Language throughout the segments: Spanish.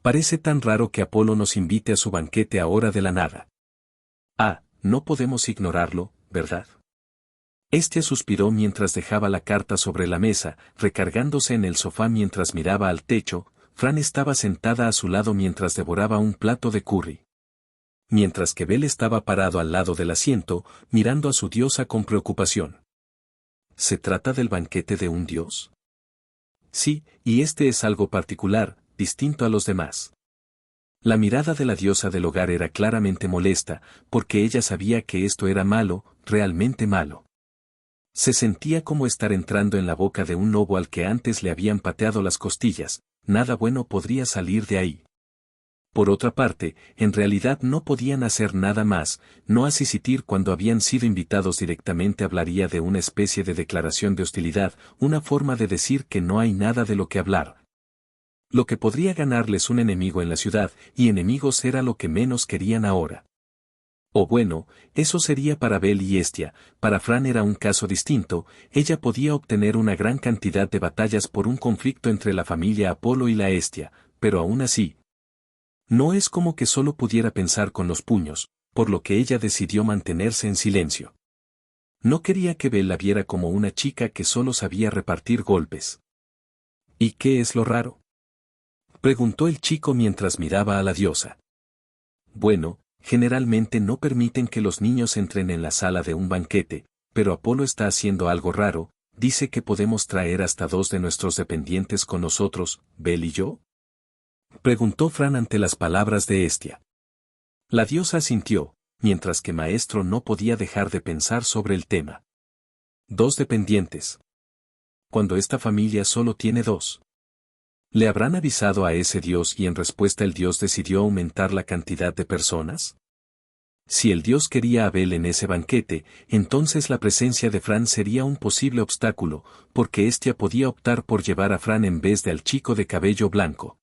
Parece tan raro que Apolo nos invite a su banquete ahora de la nada. Ah, no podemos ignorarlo, ¿verdad? Hestia suspiró mientras dejaba la carta sobre la mesa, recargándose en el sofá mientras miraba al techo. Fran estaba sentada a su lado mientras devoraba un plato de curry. Mientras que Bel estaba parado al lado del asiento, mirando a su diosa con preocupación. ¿Se trata del banquete de un dios? Sí, y este es algo particular, distinto a los demás. La mirada de la diosa del hogar era claramente molesta, porque ella sabía que esto era malo, realmente malo. Se sentía como estar entrando en la boca de un lobo al que antes le habían pateado las costillas, nada bueno podría salir de ahí. Por otra parte, en realidad no podían hacer nada más, no asistir cuando habían sido invitados directamente hablaría de una especie de declaración de hostilidad, una forma de decir que no hay nada de lo que hablar. Lo que podría ganarles un enemigo en la ciudad, y enemigos era lo que menos querían ahora. O bueno, eso sería para Bel y Hestia, para Fran era un caso distinto, ella podía obtener una gran cantidad de batallas por un conflicto entre la familia Apolo y la Hestia, pero aún así, no es como que solo pudiera pensar con los puños, por lo que ella decidió mantenerse en silencio. No quería que Bel la viera como una chica que solo sabía repartir golpes. ¿Y qué es lo raro?, preguntó el chico mientras miraba a la diosa. Bueno, generalmente no permiten que los niños entren en la sala de un banquete, pero Apolo está haciendo algo raro, dice que podemos traer hasta 2 de nuestros dependientes con nosotros, Bel y yo. Preguntó Fran ante las palabras de Hestia. La diosa asintió, mientras que Maestro no podía dejar de pensar sobre el tema. 2 dependientes. Cuando esta familia solo tiene 2. ¿Le habrán avisado a ese dios y en respuesta el dios decidió aumentar la cantidad de personas? Si el dios quería a Bel en ese banquete, entonces la presencia de Fran sería un posible obstáculo, porque Hestia podía optar por llevar a Fran en vez de al chico de cabello blanco.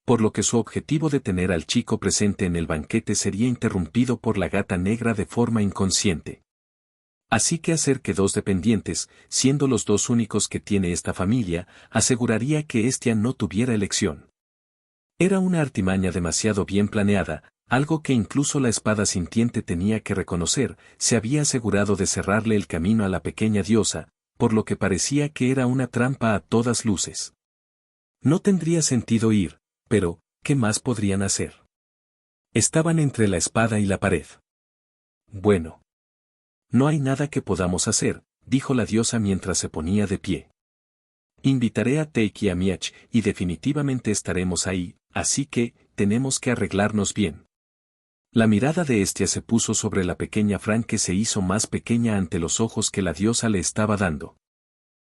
Por lo que su objetivo de tener al chico presente en el banquete sería interrumpido por la gata negra de forma inconsciente. Así que hacer que 2 dependientes, siendo los 2 únicos que tiene esta familia, aseguraría que Hestia no tuviera elección. Era una artimaña demasiado bien planeada, algo que incluso la espada sintiente tenía que reconocer, se había asegurado de cerrarle el camino a la pequeña diosa, por lo que parecía que era una trampa a todas luces. No tendría sentido ir, pero, ¿qué más podrían hacer? Estaban entre la espada y la pared. Bueno. No hay nada que podamos hacer, dijo la diosa mientras se ponía de pie. Invitaré a Teik y a Miach, y definitivamente estaremos ahí, así que, tenemos que arreglarnos bien. La mirada de Hestia se puso sobre la pequeña Fran que se hizo más pequeña ante los ojos que la diosa le estaba dando.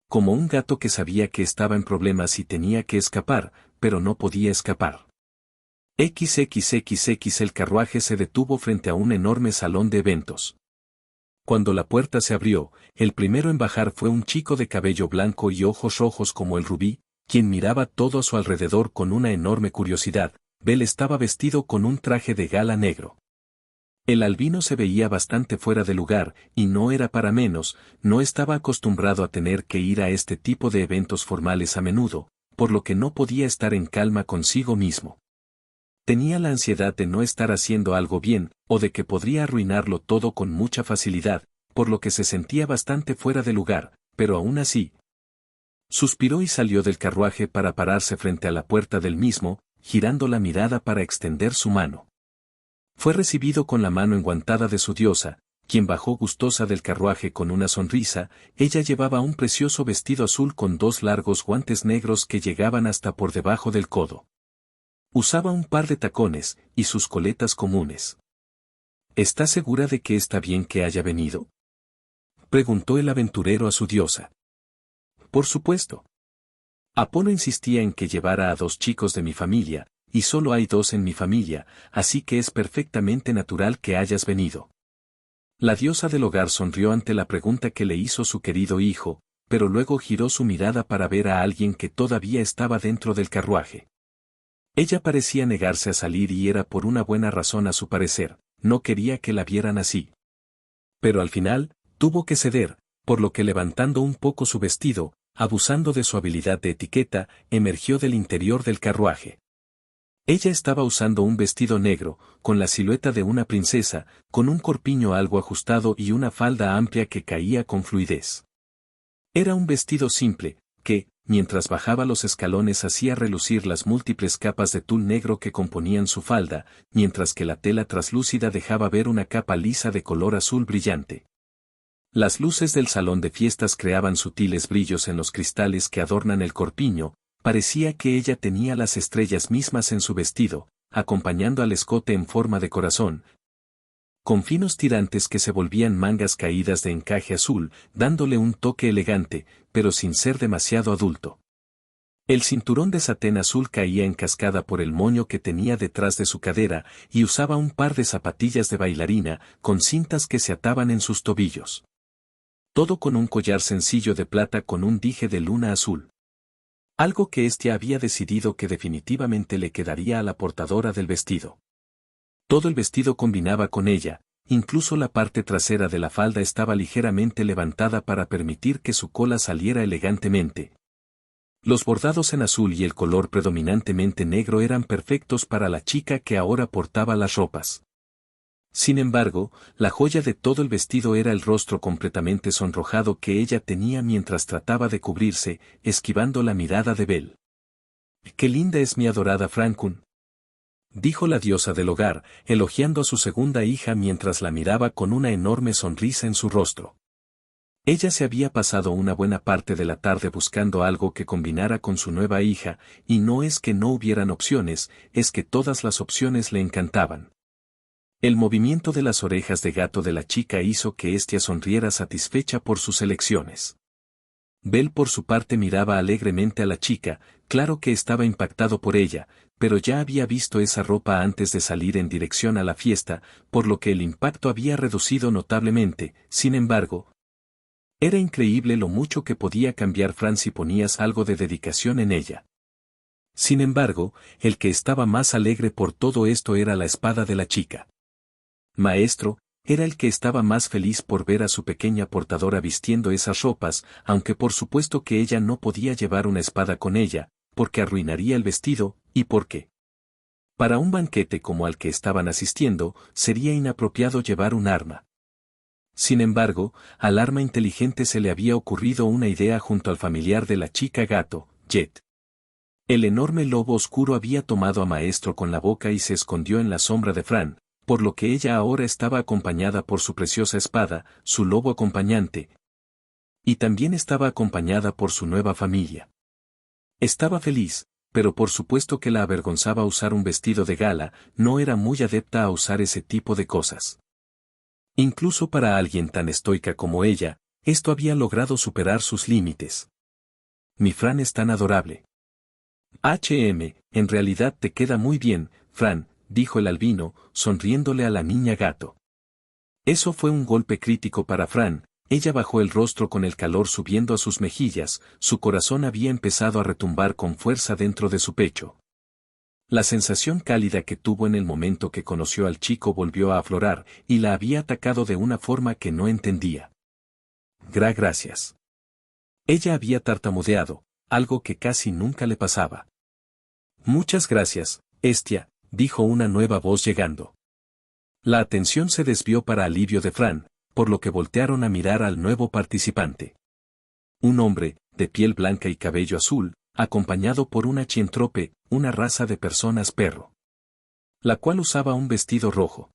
Como un gato que sabía que estaba en problemas y tenía que escapar, pero no podía escapar. XXXX el carruaje se detuvo frente a un enorme salón de eventos. Cuando la puerta se abrió, el primero en bajar fue un chico de cabello blanco y ojos rojos como el rubí, quien miraba todo a su alrededor con una enorme curiosidad. Bel estaba vestido con un traje de gala negro. El albino se veía bastante fuera de lugar, y no era para menos, no estaba acostumbrado a tener que ir a este tipo de eventos formales a menudo, por lo que no podía estar en calma consigo mismo. Tenía la ansiedad de no estar haciendo algo bien, o de que podría arruinarlo todo con mucha facilidad, por lo que se sentía bastante fuera de lugar, pero aún así. Suspiró y salió del carruaje para pararse frente a la puerta del mismo, girando la mirada para extender su mano. Fue recibido con la mano enguantada de su diosa, quien bajó gustosa del carruaje con una sonrisa. Ella llevaba un precioso vestido azul con 2 largos guantes negros que llegaban hasta por debajo del codo. Usaba un par de tacones, y sus coletas comunes. ¿Está segura de que está bien que haya venido?, preguntó el aventurero a su diosa. Por supuesto. Apolo insistía en que llevara a 2 chicos de mi familia, y solo hay 2 en mi familia, así que es perfectamente natural que hayas venido. La diosa del hogar sonrió ante la pregunta que le hizo su querido hijo, pero luego giró su mirada para ver a alguien que todavía estaba dentro del carruaje. Ella parecía negarse a salir y era por una buena razón a su parecer, no quería que la vieran así. Pero al final, tuvo que ceder, por lo que levantando un poco su vestido, abusando de su habilidad de etiqueta, emergió del interior del carruaje. Ella estaba usando un vestido negro, con la silueta de una princesa, con un corpiño algo ajustado y una falda amplia que caía con fluidez. Era un vestido simple, que, mientras bajaba los escalones hacía relucir las múltiples capas de tul negro que componían su falda, mientras que la tela traslúcida dejaba ver una capa lisa de color azul brillante. Las luces del salón de fiestas creaban sutiles brillos en los cristales que adornan el corpiño, parecía que ella tenía las estrellas mismas en su vestido, acompañando al escote en forma de corazón, con finos tirantes que se volvían mangas caídas de encaje azul, dándole un toque elegante, pero sin ser demasiado adulto. El cinturón de satén azul caía en cascada por el moño que tenía detrás de su cadera, y usaba un par de zapatillas de bailarina, con cintas que se ataban en sus tobillos. Todo con un collar sencillo de plata con un dije de luna azul. Algo que Hestia había decidido que definitivamente le quedaría a la portadora del vestido. Todo el vestido combinaba con ella, incluso la parte trasera de la falda estaba ligeramente levantada para permitir que su cola saliera elegantemente. Los bordados en azul y el color predominantemente negro eran perfectos para la chica que ahora portaba las ropas. Sin embargo, la joya de todo el vestido era el rostro completamente sonrojado que ella tenía mientras trataba de cubrirse, esquivando la mirada de Belle. «¡Qué linda es mi adorada Francun!», dijo la diosa del hogar, elogiando a su segunda hija mientras la miraba con una enorme sonrisa en su rostro. Ella se había pasado una buena parte de la tarde buscando algo que combinara con su nueva hija, y no es que no hubieran opciones, es que todas las opciones le encantaban. El movimiento de las orejas de gato de la chica hizo que Hestia sonriera satisfecha por sus elecciones. Belle por su parte miraba alegremente a la chica, claro que estaba impactado por ella, pero ya había visto esa ropa antes de salir en dirección a la fiesta, por lo que el impacto había reducido notablemente. Sin embargo, era increíble lo mucho que podía cambiar Fran si ponías algo de dedicación en ella. Sin embargo, el que estaba más alegre por todo esto era la espada de la chica. Maestro, era el que estaba más feliz por ver a su pequeña portadora vistiendo esas ropas, aunque por supuesto que ella no podía llevar una espada con ella, porque arruinaría el vestido, y porque para un banquete como al que estaban asistiendo, sería inapropiado llevar un arma. Sin embargo, al arma inteligente se le había ocurrido una idea junto al familiar de la chica gato, Jet. El enorme lobo oscuro había tomado a Maestro con la boca y se escondió en la sombra de Fran, por lo que ella ahora estaba acompañada por su preciosa espada, su lobo acompañante, y también estaba acompañada por su nueva familia. Estaba feliz, pero por supuesto que la avergonzaba usar un vestido de gala, no era muy adepta a usar ese tipo de cosas. Incluso para alguien tan estoica como ella, esto había logrado superar sus límites. Mi Fran es tan adorable. En realidad te queda muy bien, Fran, dijo el albino, sonriéndole a la niña gato. Eso fue un golpe crítico para Fran, ella bajó el rostro con el calor subiendo a sus mejillas, su corazón había empezado a retumbar con fuerza dentro de su pecho. La sensación cálida que tuvo en el momento que conoció al chico volvió a aflorar, y la había atacado de una forma que no entendía. Gracias. Ella había tartamudeado, algo que casi nunca le pasaba. Muchas gracias, Hestia, dijo una nueva voz llegando. La atención se desvió para alivio de Fran, por lo que voltearon a mirar al nuevo participante. Un hombre, de piel blanca y cabello azul, acompañado por una chientrope, una raza de personas perro, la cual usaba un vestido rojo.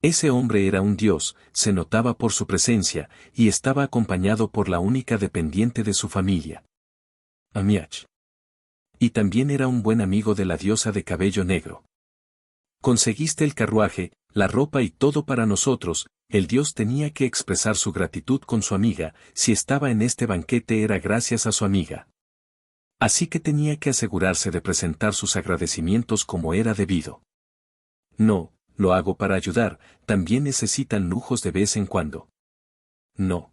Ese hombre era un dios, se notaba por su presencia, y estaba acompañado por la única dependiente de su familia, Amiach. Y también era un buen amigo de la diosa de cabello negro. Conseguiste el carruaje, la ropa y todo para nosotros, el dios tenía que expresar su gratitud con su amiga, si estaba en este banquete era gracias a su amiga. Así que tenía que asegurarse de presentar sus agradecimientos como era debido. No, lo hago para ayudar, también necesitan lujos de vez en cuando. No.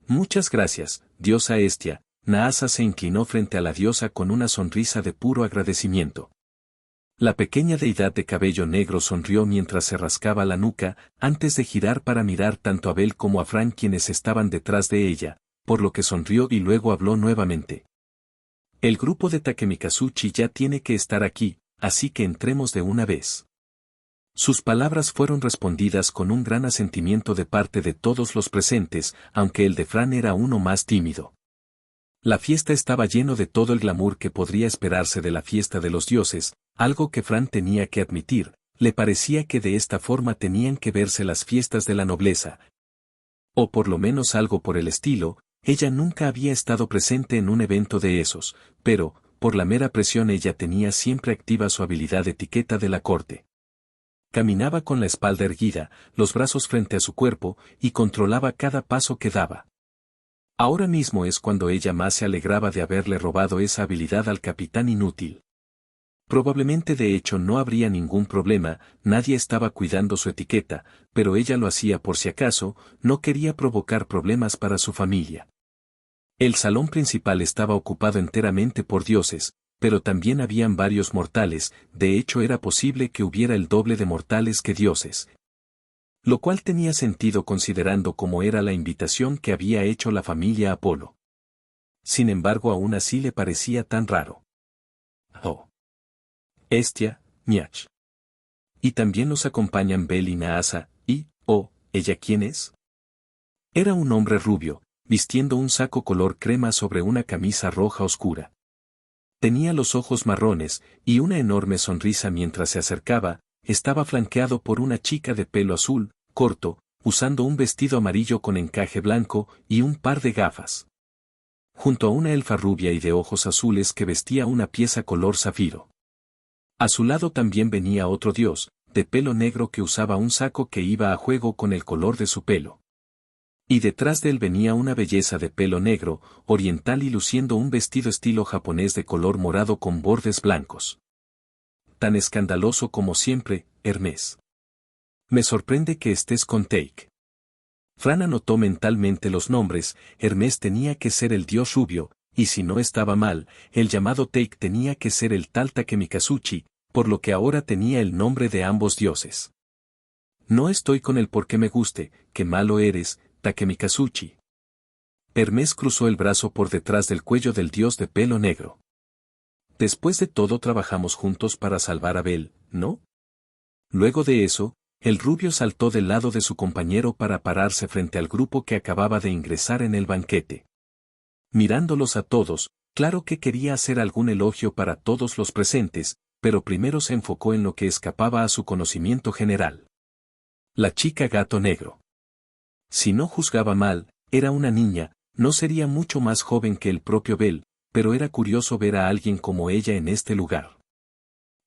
Muchas gracias, diosa Hestia. Naasa se inclinó frente a la diosa con una sonrisa de puro agradecimiento. La pequeña deidad de cabello negro sonrió mientras se rascaba la nuca, antes de girar para mirar tanto a Belle como a Fran quienes estaban detrás de ella, por lo que sonrió y luego habló nuevamente. El grupo de Takemikazuchi ya tiene que estar aquí, así que entremos de una vez. Sus palabras fueron respondidas con un gran asentimiento de parte de todos los presentes, aunque el de Fran era uno más tímido. La fiesta estaba lleno de todo el glamour que podría esperarse de la fiesta de los dioses, algo que Fran tenía que admitir, le parecía que de esta forma tenían que verse las fiestas de la nobleza. O por lo menos algo por el estilo, ella nunca había estado presente en un evento de esos, pero, por la mera presión ella tenía siempre activa su habilidad de etiqueta de la corte. Caminaba con la espalda erguida, los brazos frente a su cuerpo, y controlaba cada paso que daba. Ahora mismo es cuando ella más se alegraba de haberle robado esa habilidad al capitán inútil. Probablemente de hecho no habría ningún problema, nadie estaba cuidando su etiqueta, pero ella lo hacía por si acaso, no quería provocar problemas para su familia. El salón principal estaba ocupado enteramente por dioses, pero también habían varios mortales, de hecho era posible que hubiera el doble de mortales que dioses. Lo cual tenía sentido considerando cómo era la invitación que había hecho la familia Apolo. Sin embargo aún así le parecía tan raro. Oh. Hestia, Miach. Y también nos acompañan Bel y Naasa, y, oh, ¿ella quién es? Era un hombre rubio, vistiendo un saco color crema sobre una camisa roja oscura. Tenía los ojos marrones, y una enorme sonrisa mientras se acercaba, estaba flanqueado por una chica de pelo azul, corto, usando un vestido amarillo con encaje blanco y un par de gafas. Junto a una elfa rubia y de ojos azules que vestía una pieza color zafiro. A su lado también venía otro dios, de pelo negro que usaba un saco que iba a juego con el color de su pelo. Y detrás de él venía una belleza de pelo negro, oriental y luciendo un vestido estilo japonés de color morado con bordes blancos. Tan escandaloso como siempre, Hermes. Me sorprende que estés con Take. Fran anotó mentalmente los nombres, Hermes tenía que ser el dios rubio, y si no estaba mal, el llamado Take tenía que ser el tal Takemikazuchi, por lo que ahora tenía el nombre de ambos dioses. No estoy con el porque me guste, qué malo eres, Takemikazuchi. Hermes cruzó el brazo por detrás del cuello del dios de pelo negro. Después de todo trabajamos juntos para salvar a Bel, ¿no? Luego de eso, el rubio saltó del lado de su compañero para pararse frente al grupo que acababa de ingresar en el banquete. Mirándolos a todos, claro que quería hacer algún elogio para todos los presentes, pero primero se enfocó en lo que escapaba a su conocimiento general. La chica gato negro. Si no juzgaba mal, era una niña, no sería mucho más joven que el propio Bel, pero era curioso ver a alguien como ella en este lugar.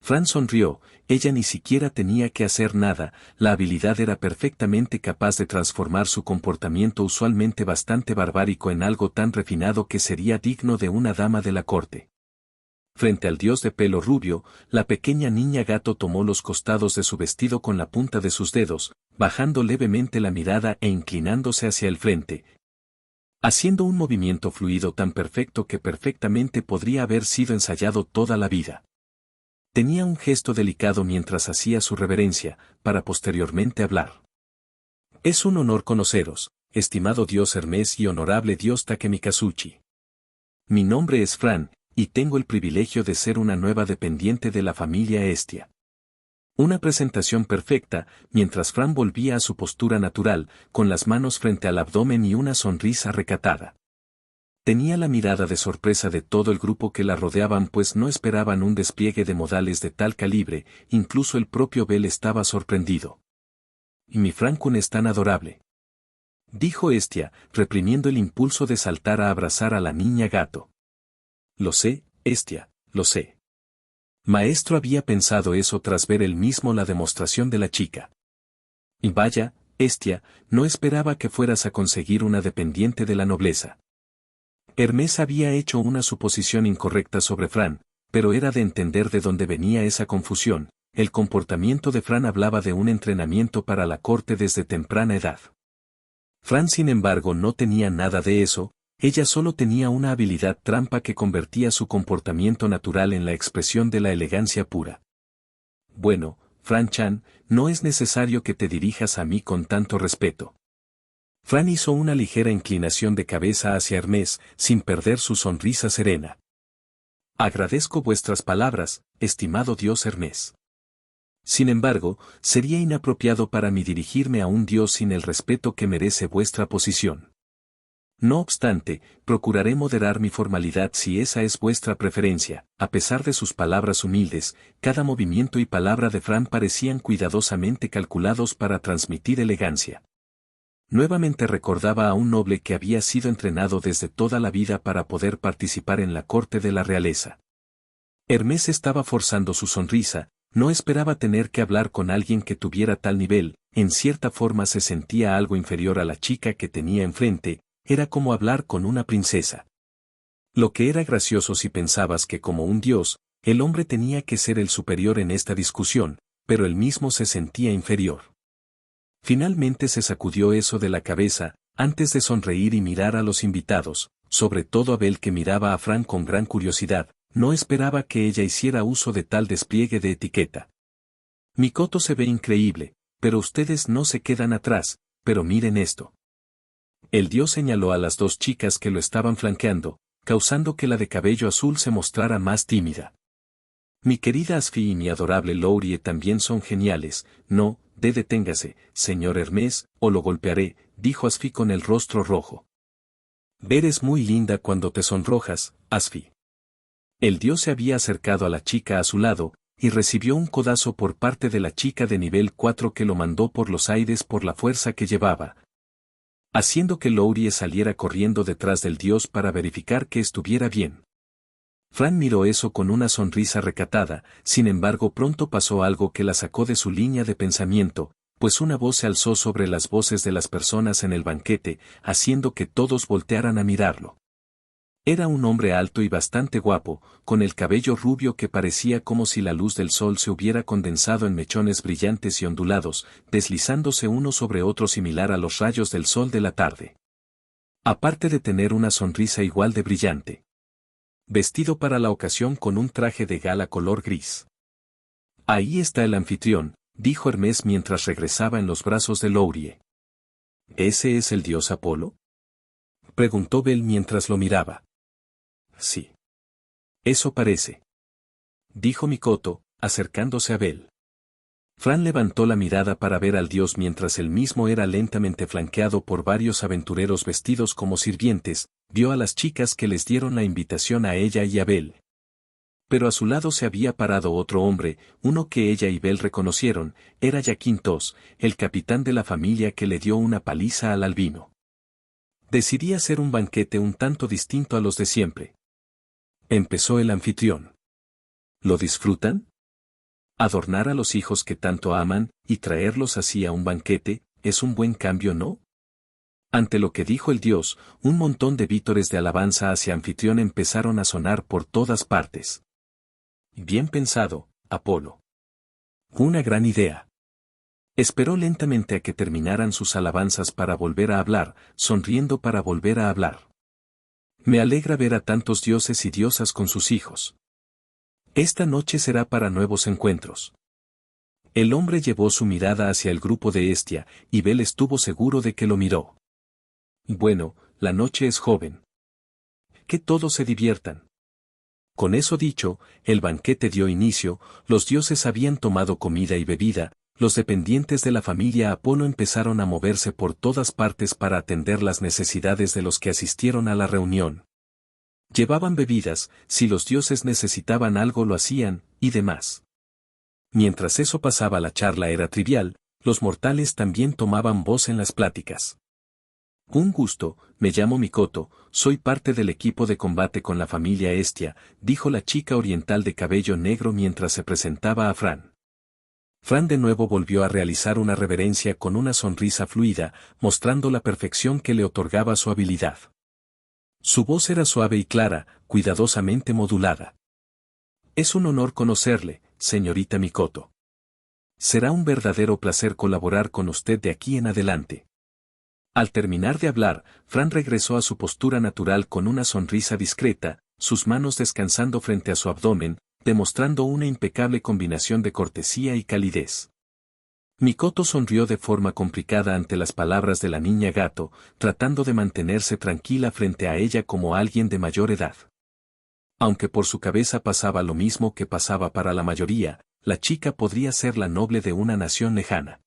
Fran sonrió, ella ni siquiera tenía que hacer nada, la habilidad era perfectamente capaz de transformar su comportamiento usualmente bastante barbárico en algo tan refinado que sería digno de una dama de la corte. Frente al dios de pelo rubio, la pequeña niña gato tomó los costados de su vestido con la punta de sus dedos, bajando levemente la mirada e inclinándose hacia el frente, haciendo un movimiento fluido tan perfecto que perfectamente podría haber sido ensayado toda la vida. Tenía un gesto delicado mientras hacía su reverencia, para posteriormente hablar. Es un honor conoceros, estimado dios Hermes y honorable dios Takemikazuchi. Mi nombre es Fran, y tengo el privilegio de ser una nueva dependiente de la familia Hestia. Una presentación perfecta, mientras Fran volvía a su postura natural, con las manos frente al abdomen y una sonrisa recatada. Tenía la mirada de sorpresa de todo el grupo que la rodeaban pues no esperaban un despliegue de modales de tal calibre, incluso el propio Bel estaba sorprendido. «Y mi Frankun es tan adorable», dijo Hestia, reprimiendo el impulso de saltar a abrazar a la niña gato. «Lo sé, Hestia, lo sé». Maestro había pensado eso tras ver él mismo la demostración de la chica. «Y vaya, Hestia, no esperaba que fueras a conseguir una dependiente de la nobleza». Hermes había hecho una suposición incorrecta sobre Fran, pero era de entender de dónde venía esa confusión. El comportamiento de Fran hablaba de un entrenamiento para la corte desde temprana edad. Fran sin embargo no tenía nada de eso, ella solo tenía una habilidad trampa que convertía su comportamiento natural en la expresión de la elegancia pura. Bueno, Fran-chan, no es necesario que te dirijas a mí con tanto respeto. Fran hizo una ligera inclinación de cabeza hacia Hermes, sin perder su sonrisa serena. Agradezco vuestras palabras, estimado dios Hermes. Sin embargo, sería inapropiado para mí dirigirme a un dios sin el respeto que merece vuestra posición. No obstante, procuraré moderar mi formalidad si esa es vuestra preferencia. A pesar de sus palabras humildes, cada movimiento y palabra de Fran parecían cuidadosamente calculados para transmitir elegancia. Nuevamente recordaba a un noble que había sido entrenado desde toda la vida para poder participar en la corte de la realeza. Hermes estaba forzando su sonrisa, no esperaba tener que hablar con alguien que tuviera tal nivel, en cierta forma se sentía algo inferior a la chica que tenía enfrente, era como hablar con una princesa. Lo que era gracioso si pensabas que como un dios, el hombre tenía que ser el superior en esta discusión, pero él mismo se sentía inferior. Finalmente se sacudió eso de la cabeza, antes de sonreír y mirar a los invitados, sobre todo Abel que miraba a Fran con gran curiosidad, no esperaba que ella hiciera uso de tal despliegue de etiqueta. Mikoto se ve increíble, pero ustedes no se quedan atrás, pero miren esto. El dios señaló a las dos chicas que lo estaban flanqueando, causando que la de cabello azul se mostrara más tímida. Mi querida Asfi y mi adorable Laurie también son geniales, no, deténgase, señor Hermes, o lo golpearé, dijo Asfi con el rostro rojo. Eres muy linda cuando te sonrojas, Asfi. El dios se había acercado a la chica a su lado, y recibió un codazo por parte de la chica de nivel 4 que lo mandó por los aires por la fuerza que llevaba, haciendo que Laurie saliera corriendo detrás del dios para verificar que estuviera bien. Fran miró eso con una sonrisa recatada, sin embargo pronto pasó algo que la sacó de su línea de pensamiento, pues una voz se alzó sobre las voces de las personas en el banquete, haciendo que todos voltearan a mirarlo. Era un hombre alto y bastante guapo, con el cabello rubio que parecía como si la luz del sol se hubiera condensado en mechones brillantes y ondulados, deslizándose uno sobre otro similar a los rayos del sol de la tarde. Aparte de tener una sonrisa igual de brillante. Vestido para la ocasión con un traje de gala color gris. Ahí está el anfitrión, dijo Hermes mientras regresaba en los brazos de Laurie. ¿Ese es el dios Apolo? Preguntó Bel mientras lo miraba. Sí. Eso parece. Dijo Mikoto, acercándose a Bel. Fran levantó la mirada para ver al dios mientras él mismo era lentamente flanqueado por varios aventureros vestidos como sirvientes, vio a las chicas que les dieron la invitación a ella y a Bel. Pero a su lado se había parado otro hombre, uno que ella y Bel reconocieron, era Yaquintos, el capitán de la familia que le dio una paliza al albino. Decidí hacer un banquete un tanto distinto a los de siempre. Empezó el anfitrión. ¿Lo disfrutan? Adornar a los hijos que tanto aman, y traerlos así a un banquete, es un buen cambio, ¿no? Ante lo que dijo el dios, un montón de vítores de alabanza hacia anfitrión empezaron a sonar por todas partes. Bien pensado, Apolo. Una gran idea. Esperó lentamente a que terminaran sus alabanzas para volver a hablar, sonriendo para volver a hablar. Me alegra ver a tantos dioses y diosas con sus hijos. Esta noche será para nuevos encuentros. El hombre llevó su mirada hacia el grupo de Hestia, y Bel estuvo seguro de que lo miró. Bueno, la noche es joven. Que todos se diviertan. Con eso dicho, el banquete dio inicio, los dioses habían tomado comida y bebida, los dependientes de la familia Apolo empezaron a moverse por todas partes para atender las necesidades de los que asistieron a la reunión. Llevaban bebidas, si los dioses necesitaban algo lo hacían, y demás. Mientras eso pasaba la charla era trivial, los mortales también tomaban voz en las pláticas. Un gusto, me llamo Mikoto, soy parte del equipo de combate con la familia Hestia, dijo la chica oriental de cabello negro mientras se presentaba a Fran. Fran de nuevo volvió a realizar una reverencia con una sonrisa fluida, mostrando la perfección que le otorgaba su habilidad. Su voz era suave y clara, cuidadosamente modulada. Es un honor conocerle, señorita Mikoto. Será un verdadero placer colaborar con usted de aquí en adelante. Al terminar de hablar, Fran regresó a su postura natural con una sonrisa discreta, sus manos descansando frente a su abdomen, demostrando una impecable combinación de cortesía y calidez. Mikoto sonrió de forma complicada ante las palabras de la niña gato, tratando de mantenerse tranquila frente a ella como alguien de mayor edad. Aunque por su cabeza pasaba lo mismo que pasaba para la mayoría, la chica podría ser la noble de una nación lejana.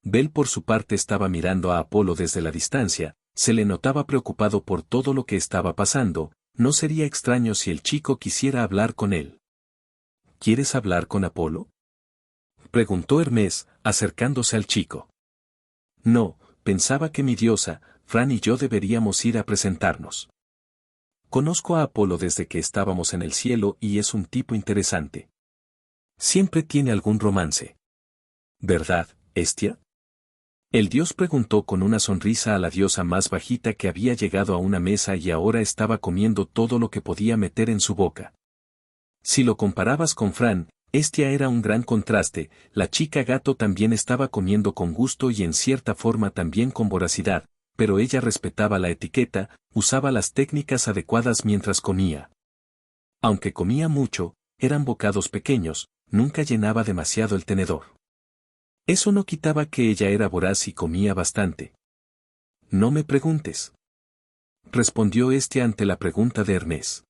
Bell por su parte estaba mirando a Apolo desde la distancia, se le notaba preocupado por todo lo que estaba pasando, no sería extraño si el chico quisiera hablar con él. ¿Quieres hablar con Apolo?, preguntó Hermes, acercándose al chico. No, pensaba que mi diosa, Fran y yo deberíamos ir a presentarnos. Conozco a Apolo desde que estábamos en el cielo y es un tipo interesante. Siempre tiene algún romance. ¿Verdad, Hestia? El dios preguntó con una sonrisa a la diosa más bajita que había llegado a una mesa y ahora estaba comiendo todo lo que podía meter en su boca. Si lo comparabas con Fran, Hestia era un gran contraste, la chica gato también estaba comiendo con gusto y en cierta forma también con voracidad, pero ella respetaba la etiqueta, usaba las técnicas adecuadas mientras comía. Aunque comía mucho, eran bocados pequeños, nunca llenaba demasiado el tenedor. Eso no quitaba que ella era voraz y comía bastante. No me preguntes, respondió este ante la pregunta de Hermes.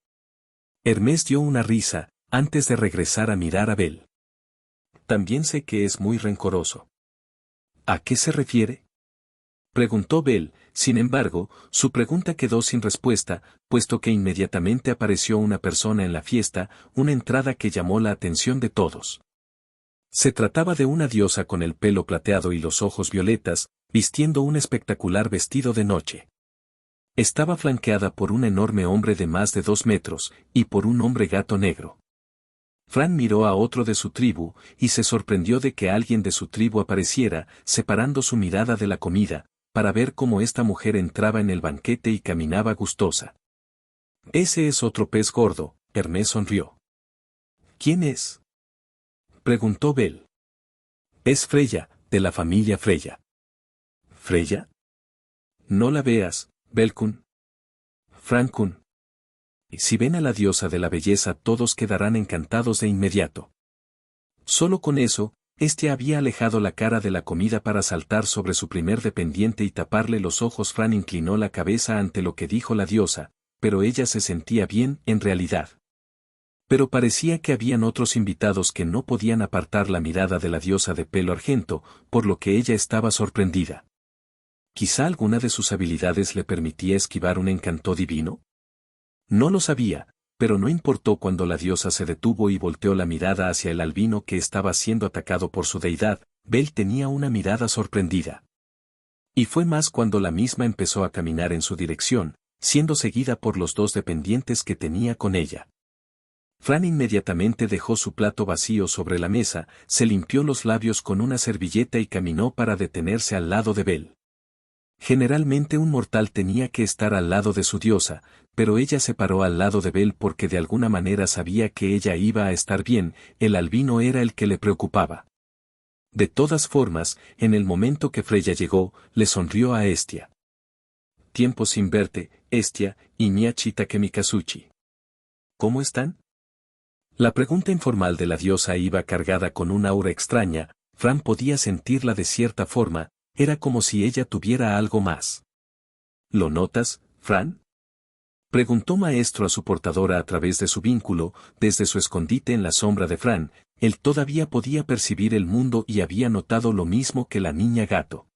Hermes dio una risa, antes de regresar a mirar a Bell. También sé que es muy rencoroso. ¿A qué se refiere?, preguntó Bell. Sin embargo, su pregunta quedó sin respuesta, puesto que inmediatamente apareció una persona en la fiesta, una entrada que llamó la atención de todos. Se trataba de una diosa con el pelo plateado y los ojos violetas, vistiendo un espectacular vestido de noche. Estaba flanqueada por un enorme hombre de más de 2 metros, y por un hombre gato negro. Fran miró a otro de su tribu, y se sorprendió de que alguien de su tribu apareciera, separando su mirada de la comida, para ver cómo esta mujer entraba en el banquete y caminaba gustosa. Ese es otro pez gordo, Hermes sonrió. ¿Quién es?, preguntó Bell. Es Freya, de la familia Freya. ¿Freya? No la veas, Belkun. Frankun. Si ven a la diosa de la belleza todos quedarán encantados de inmediato. Solo con eso, este había alejado la cara de la comida para saltar sobre su primer dependiente y taparle los ojos. Fran inclinó la cabeza ante lo que dijo la diosa, pero ella se sentía bien en realidad. Pero parecía que habían otros invitados que no podían apartar la mirada de la diosa de pelo argento, por lo que ella estaba sorprendida. ¿Quizá alguna de sus habilidades le permitía esquivar un encanto divino? No lo sabía, pero no importó cuando la diosa se detuvo y volteó la mirada hacia el albino que estaba siendo atacado por su deidad. Bell tenía una mirada sorprendida. Y fue más cuando la misma empezó a caminar en su dirección, siendo seguida por los 2 dependientes que tenía con ella. Fran inmediatamente dejó su plato vacío sobre la mesa, se limpió los labios con una servilleta y caminó para detenerse al lado de Bell. Generalmente un mortal tenía que estar al lado de su diosa, pero ella se paró al lado de Bell porque de alguna manera sabía que ella iba a estar bien, el albino era el que le preocupaba. De todas formas, en el momento que Freya llegó, le sonrió a Hestia. Tiempo sin verte, Hestia, y Miachi Takemikazuchi. ¿Cómo están? La pregunta informal de la diosa iba cargada con una aura extraña. Fran podía sentirla de cierta forma, era como si ella tuviera algo más. ¿Lo notas, Fran?, preguntó Maestro a su portadora a través de su vínculo. Desde su escondite en la sombra de Fran, él todavía podía percibir el mundo y había notado lo mismo que la niña gato.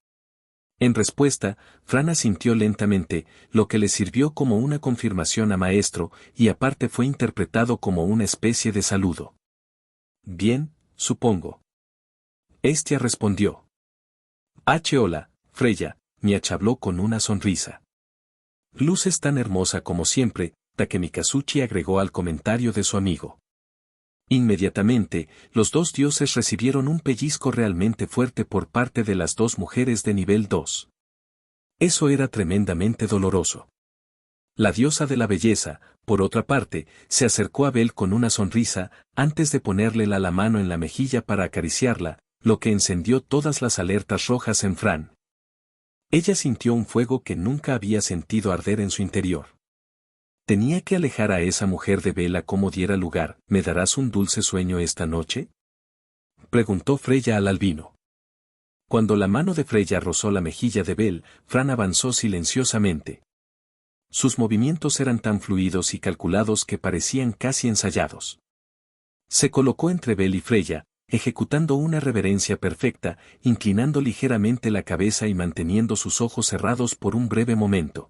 En respuesta, Fran asintió lentamente, lo que le sirvió como una confirmación a Maestro, y aparte fue interpretado como una especie de saludo. Bien, supongo. Hestia respondió. Hola, Freya, Miach habló con una sonrisa. Luces tan hermosa como siempre, Takemikazuchi agregó al comentario de su amigo. Inmediatamente, los 2 dioses recibieron un pellizco realmente fuerte por parte de las 2 mujeres de nivel 2. Eso era tremendamente doloroso. La diosa de la belleza, por otra parte, se acercó a Bell con una sonrisa, antes de ponerle la mano en la mejilla para acariciarla, lo que encendió todas las alertas rojas en Fran. Ella sintió un fuego que nunca había sentido arder en su interior. ¿Tenía que alejar a esa mujer de Bell a como diera lugar? ¿Me darás un dulce sueño esta noche?, preguntó Freya al albino. Cuando la mano de Freya rozó la mejilla de Bell, Fran avanzó silenciosamente. Sus movimientos eran tan fluidos y calculados que parecían casi ensayados. Se colocó entre Bel y Freya, ejecutando una reverencia perfecta, inclinando ligeramente la cabeza y manteniendo sus ojos cerrados por un breve momento.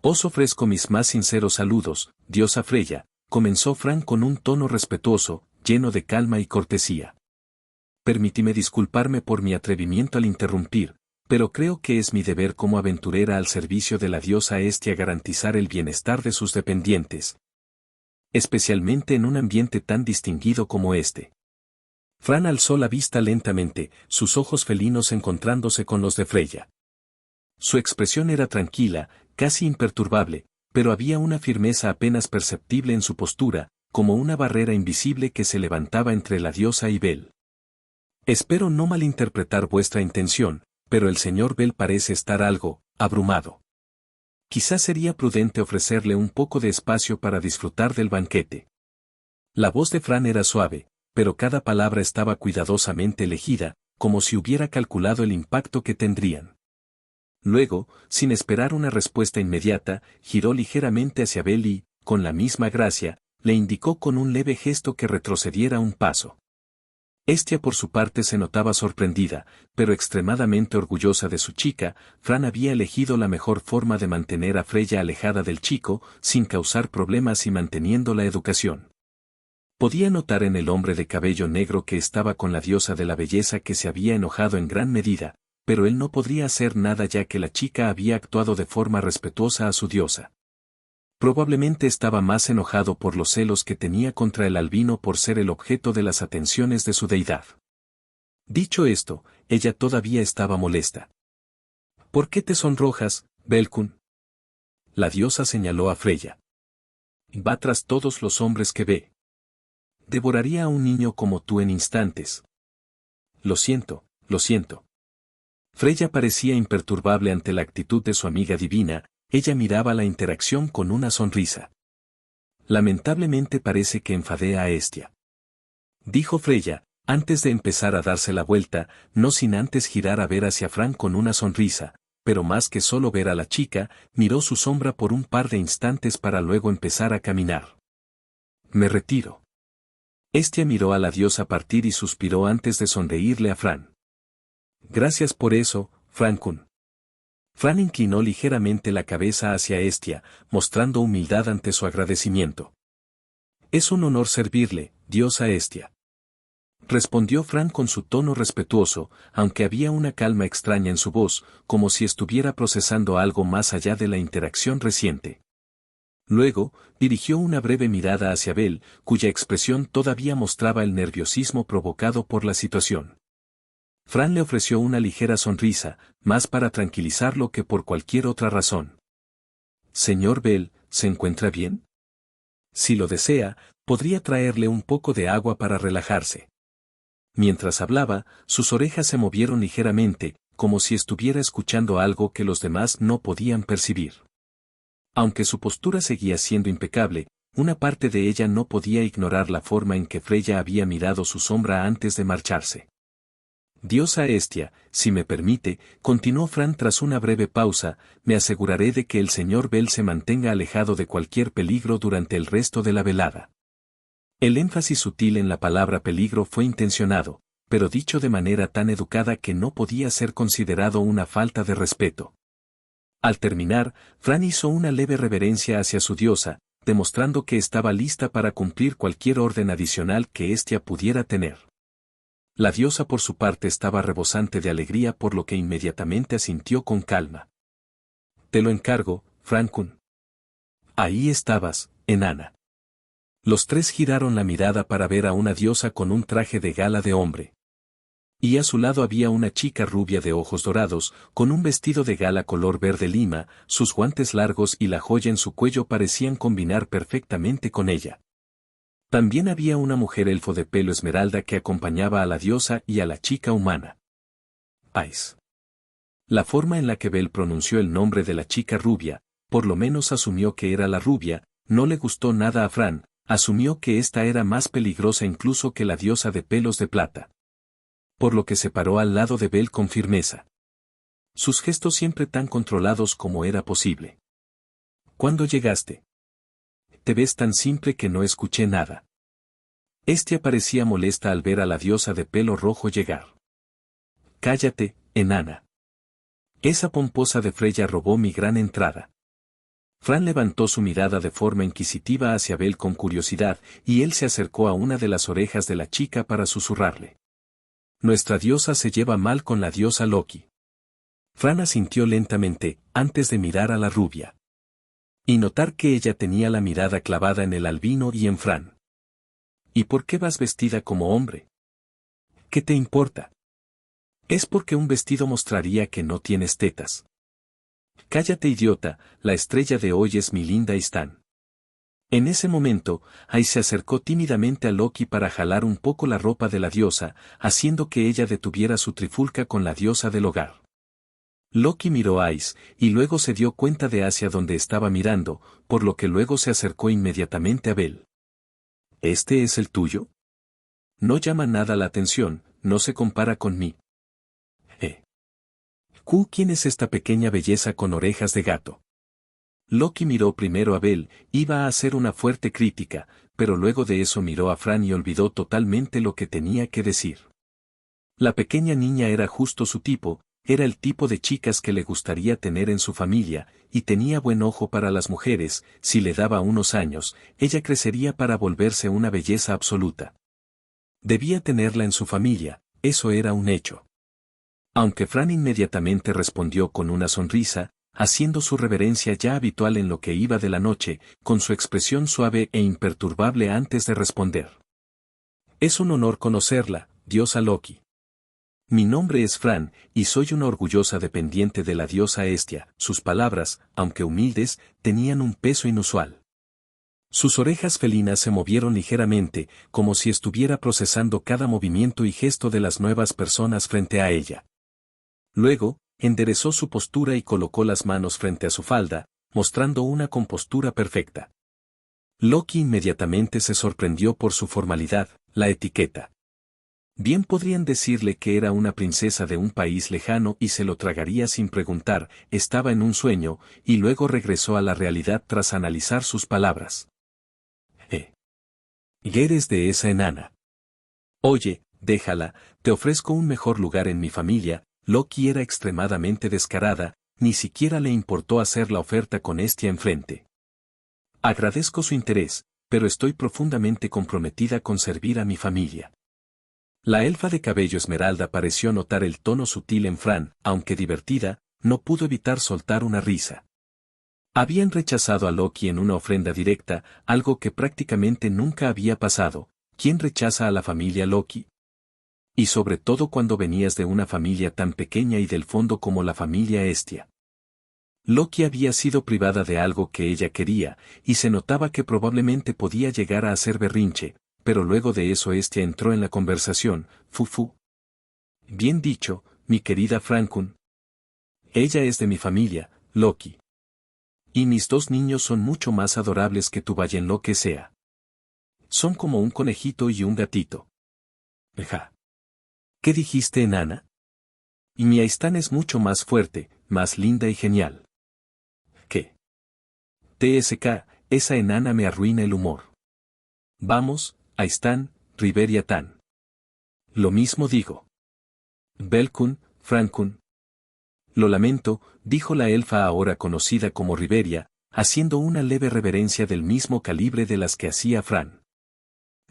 Os ofrezco mis más sinceros saludos, diosa Freya, comenzó Fran con un tono respetuoso, lleno de calma y cortesía. Permíteme disculparme por mi atrevimiento al interrumpir, pero creo que es mi deber como aventurera al servicio de la diosa Hestia garantizar el bienestar de sus dependientes, especialmente en un ambiente tan distinguido como este. Fran alzó la vista lentamente, sus ojos felinos encontrándose con los de Freya. Su expresión era tranquila, casi imperturbable, pero había una firmeza apenas perceptible en su postura, como una barrera invisible que se levantaba entre la diosa y Bel. Espero no malinterpretar vuestra intención, pero el señor Bel parece estar algo abrumado. Quizás sería prudente ofrecerle un poco de espacio para disfrutar del banquete. La voz de Fran era suave, pero cada palabra estaba cuidadosamente elegida, como si hubiera calculado el impacto que tendrían. Luego, sin esperar una respuesta inmediata, giró ligeramente hacia Bel y, con la misma gracia, le indicó con un leve gesto que retrocediera un paso. Hestia por su parte se notaba sorprendida, pero extremadamente orgullosa de su chica. Fran había elegido la mejor forma de mantener a Freya alejada del chico, sin causar problemas y manteniendo la educación. Podía notar en el hombre de cabello negro que estaba con la diosa de la belleza que se había enojado en gran medida, pero él no podría hacer nada ya que la chica había actuado de forma respetuosa a su diosa. Probablemente estaba más enojado por los celos que tenía contra el albino por ser el objeto de las atenciones de su deidad. Dicho esto, ella todavía estaba molesta. ¿Por qué te sonrojas, Belkun? La diosa señaló a Freya. Va tras todos los hombres que ve. Devoraría a un niño como tú en instantes. Lo siento, lo siento. Freya parecía imperturbable ante la actitud de su amiga divina. Ella miraba la interacción con una sonrisa. Lamentablemente parece que enfadé a Hestia. Dijo Freya, antes de empezar a darse la vuelta, no sin antes girar a ver hacia Fran con una sonrisa, pero más que solo ver a la chica, miró su sombra por un par de instantes para luego empezar a caminar. Me retiro. Hestia miró a la diosa partir y suspiró antes de sonreírle a Fran. Gracias por eso, Frankun. Fran inclinó ligeramente la cabeza hacia Hestia, mostrando humildad ante su agradecimiento. Es un honor servirle, diosa Hestia. Respondió Fran con su tono respetuoso, aunque había una calma extraña en su voz, como si estuviera procesando algo más allá de la interacción reciente. Luego, dirigió una breve mirada hacia Bel, cuya expresión todavía mostraba el nerviosismo provocado por la situación. Fran le ofreció una ligera sonrisa, más para tranquilizarlo que por cualquier otra razón. Señor Bel, ¿se encuentra bien? Si lo desea, podría traerle un poco de agua para relajarse. Mientras hablaba, sus orejas se movieron ligeramente, como si estuviera escuchando algo que los demás no podían percibir. Aunque su postura seguía siendo impecable, una parte de ella no podía ignorar la forma en que Freya había mirado su sombra antes de marcharse. Diosa Hestia, si me permite, continuó Fran tras una breve pausa, me aseguraré de que el señor Bel se mantenga alejado de cualquier peligro durante el resto de la velada. El énfasis sutil en la palabra peligro fue intencionado, pero dicho de manera tan educada que no podía ser considerado una falta de respeto. Al terminar, Fran hizo una leve reverencia hacia su diosa, demostrando que estaba lista para cumplir cualquier orden adicional que Hestia pudiera tener. La diosa por su parte estaba rebosante de alegría por lo que inmediatamente asintió con calma. Te lo encargo, Frankun. Ahí estabas, enana. Los tres giraron la mirada para ver a una diosa con un traje de gala de hombre. Y a su lado había una chica rubia de ojos dorados, con un vestido de gala color verde lima, sus guantes largos y la joya en su cuello parecían combinar perfectamente con ella. También había una mujer elfo de pelo esmeralda que acompañaba a la diosa y a la chica humana. Ice. La forma en la que Bel pronunció el nombre de la chica rubia, por lo menos asumió que era la rubia, no le gustó nada a Fran, asumió que esta era más peligrosa incluso que la diosa de pelos de plata. Por lo que se paró al lado de Bel con firmeza. Sus gestos siempre tan controlados como era posible. ¿Cuándo llegaste? Te ves tan simple que no escuché nada. Estia parecía molesta al ver a la diosa de pelo rojo llegar. Cállate, enana. Esa pomposa de Freya robó mi gran entrada. Fran levantó su mirada de forma inquisitiva hacia Bel con curiosidad, y él se acercó a una de las orejas de la chica para susurrarle. Nuestra diosa se lleva mal con la diosa Loki. Fran asintió lentamente, antes de mirar a la rubia. Y notar que ella tenía la mirada clavada en el albino y en Fran. ¿Y por qué vas vestida como hombre? ¿Qué te importa? Es porque un vestido mostraría que no tienes tetas. Cállate, idiota, la estrella de hoy es mi linda Istán. En ese momento, Ai se acercó tímidamente a Loki para jalar un poco la ropa de la diosa, haciendo que ella detuviera su trifulca con la diosa del hogar. Loki miró a Ais, y luego se dio cuenta de hacia donde estaba mirando, por lo que luego se acercó inmediatamente a Bel. ¿Este es el tuyo? No llama nada la atención, no se compara con mí. ¿Quién es esta pequeña belleza con orejas de gato? Loki miró primero a Bel, iba a hacer una fuerte crítica, pero luego de eso miró a Fran y olvidó totalmente lo que tenía que decir. La pequeña niña era justo su tipo, era el tipo de chicas que le gustaría tener en su familia, y tenía buen ojo para las mujeres. Si le daba unos años, ella crecería para volverse una belleza absoluta. Debía tenerla en su familia, eso era un hecho. Aunque Fran inmediatamente respondió con una sonrisa, haciendo su reverencia ya habitual en lo que iba de la noche, con su expresión suave e imperturbable antes de responder. Es un honor conocerla, diosa Loki. Mi nombre es Fran, y soy una orgullosa dependiente de la diosa Hestia. Sus palabras, aunque humildes, tenían un peso inusual. Sus orejas felinas se movieron ligeramente, como si estuviera procesando cada movimiento y gesto de las nuevas personas frente a ella. Luego, enderezó su postura y colocó las manos frente a su falda, mostrando una compostura perfecta. Loki inmediatamente se sorprendió por su formalidad, la etiqueta. Bien podrían decirle que era una princesa de un país lejano y se lo tragaría sin preguntar, estaba en un sueño, y luego regresó a la realidad tras analizar sus palabras. ¿Eres de esa enana? Oye, déjala, te ofrezco un mejor lugar en mi familia. Loki era extremadamente descarada, ni siquiera le importó hacer la oferta con Hestia enfrente. Agradezco su interés, pero estoy profundamente comprometida con servir a mi familia. La elfa de cabello esmeralda pareció notar el tono sutil en Fran, aunque divertida, no pudo evitar soltar una risa. Habían rechazado a Loki en una ofrenda directa, algo que prácticamente nunca había pasado. ¿Quién rechaza a la familia Loki? Y sobre todo cuando venías de una familia tan pequeña y del fondo como la familia Hestia. Loki había sido privada de algo que ella quería, y se notaba que probablemente podía llegar a hacer berrinche, pero luego de eso Hestia entró en la conversación. Fufu. Bien dicho, mi querida Frankun. Ella es de mi familia, Loki. Y mis dos niños son mucho más adorables que tu valle en lo que sea. Son como un conejito y un gatito. Ja. ¿Qué dijiste, enana? Y mi Aistán es mucho más fuerte, más linda y genial. ¿Qué? TSK, esa enana me arruina el humor. Vamos, Aistán, Riveria Tan. Lo mismo digo. Belkun, Frankun. Lo lamento, dijo la elfa ahora conocida como Riveria, haciendo una leve reverencia del mismo calibre de las que hacía Fran.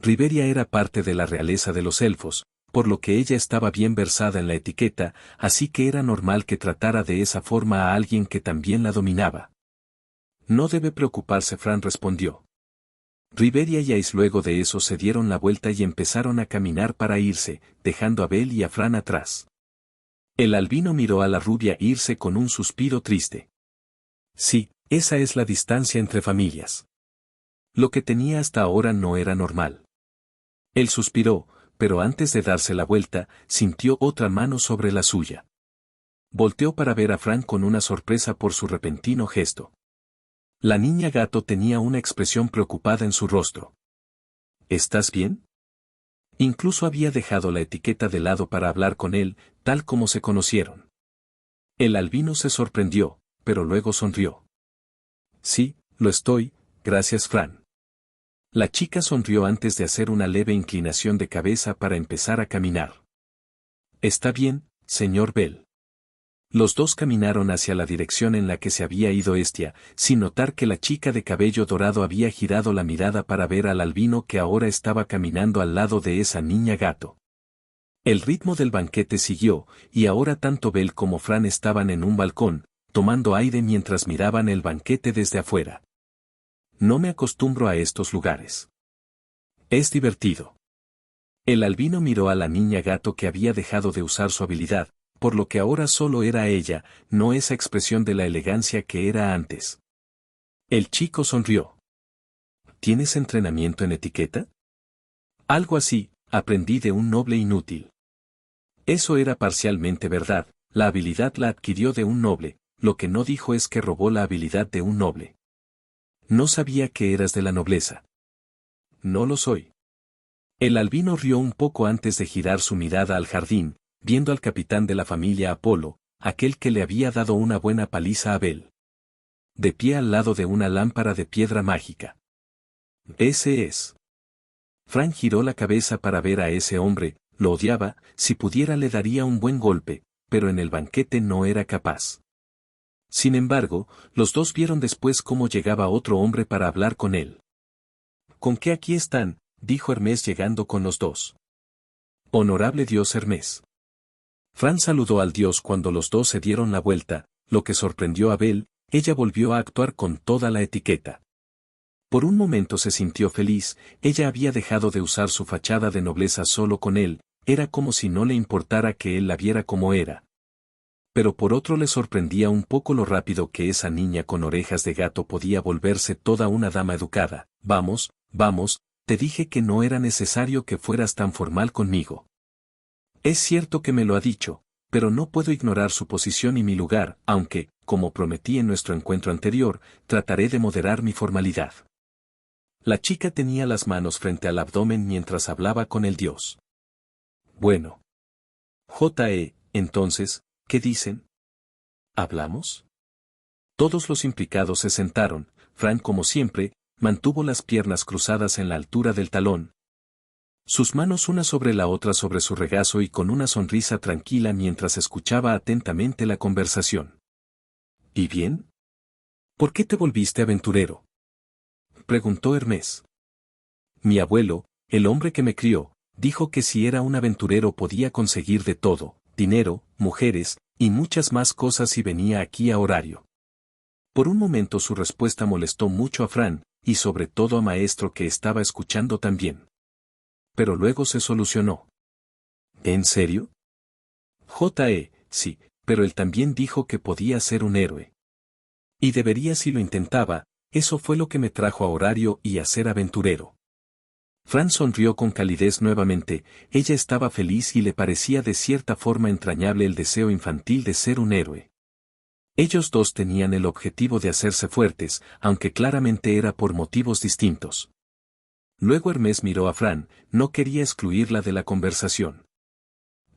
Riveria era parte de la realeza de los elfos, por lo que ella estaba bien versada en la etiqueta, así que era normal que tratara de esa forma a alguien que también la dominaba. No debe preocuparse, Fran respondió. Riveria y Ais luego de eso se dieron la vuelta y empezaron a caminar para irse, dejando a Bel y a Fran atrás. El albino miró a la rubia irse con un suspiro triste. Sí, esa es la distancia entre familias. Lo que tenía hasta ahora no era normal. Él suspiró, pero antes de darse la vuelta, sintió otra mano sobre la suya. Volteó para ver a Fran con una sorpresa por su repentino gesto. La niña gato tenía una expresión preocupada en su rostro. ¿Estás bien? Incluso había dejado la etiqueta de lado para hablar con él, tal como se conocieron. El albino se sorprendió, pero luego sonrió. Sí, Lo estoy, gracias Fran. La chica sonrió antes de hacer una leve inclinación de cabeza para empezar a caminar. Está bien, señor Bell. Los dos caminaron hacia la dirección en la que se había ido Hestia, sin notar que la chica de cabello dorado había girado la mirada para ver al albino que ahora estaba caminando al lado de esa niña gato. El ritmo del banquete siguió, y ahora tanto Bell como Fran estaban en un balcón, tomando aire mientras miraban el banquete desde afuera. No me acostumbro a estos lugares. Es divertido. El albino miró a la niña gato que había dejado de usar su habilidad, por lo que ahora solo era ella, no esa expresión de la elegancia que era antes. El chico sonrió. ¿Tienes entrenamiento en etiqueta? Algo así, aprendí de un noble inútil. Eso era parcialmente verdad, la habilidad la adquirió de un noble, lo que no dijo es que robó la habilidad de un noble. No sabía que eras de la nobleza. No lo soy. El albino rió un poco antes de girar su mirada al jardín, viendo al capitán de la familia Apolo, aquel que le había dado una buena paliza a Bell. De pie al lado de una lámpara de piedra mágica. Ese es. Fran giró la cabeza para ver a ese hombre, lo odiaba, si pudiera le daría un buen golpe, pero en el banquete no era capaz. Sin embargo, los dos vieron después cómo llegaba otro hombre para hablar con él. ¿Con qué aquí están?, dijo Hermes llegando con los dos. Honorable dios Hermes. Fran saludó al dios cuando los dos se dieron la vuelta, lo que sorprendió a Bell, ella volvió a actuar con toda la etiqueta. Por un momento se sintió feliz, ella había dejado de usar su fachada de nobleza solo con él, era como si no le importara que él la viera como era. Pero por otro le sorprendía un poco lo rápido que esa niña con orejas de gato podía volverse toda una dama educada. Vamos, vamos, te dije que no era necesario que fueras tan formal conmigo. Es cierto que me lo ha dicho, pero no puedo ignorar su posición y mi lugar, aunque, como prometí en nuestro encuentro anterior, trataré de moderar mi formalidad. La chica tenía las manos frente al abdomen mientras hablaba con el dios. Bueno. Entonces, ¿qué dicen? ¿Hablamos? Todos los implicados se sentaron, Fran como siempre, mantuvo las piernas cruzadas en la altura del talón. Sus manos una sobre la otra sobre su regazo y con una sonrisa tranquila mientras escuchaba atentamente la conversación. ¿Y bien? ¿Por qué te volviste aventurero?, preguntó Hermes. Mi abuelo, el hombre que me crió, dijo que si era un aventurero podía conseguir de todo, dinero, mujeres, y muchas más cosas y venía aquí a horario. Por un momento su respuesta molestó mucho a Fran, y sobre todo a Maestro que estaba escuchando también. Pero luego se solucionó. ¿En serio? Sí, pero él también dijo que podía ser un héroe. Y debería si lo intentaba, eso fue lo que me trajo a horario y a ser aventurero. Fran sonrió con calidez nuevamente, ella estaba feliz y le parecía de cierta forma entrañable el deseo infantil de ser un héroe. Ellos dos tenían el objetivo de hacerse fuertes, aunque claramente era por motivos distintos. Luego Hermes miró a Fran, no quería excluirla de la conversación.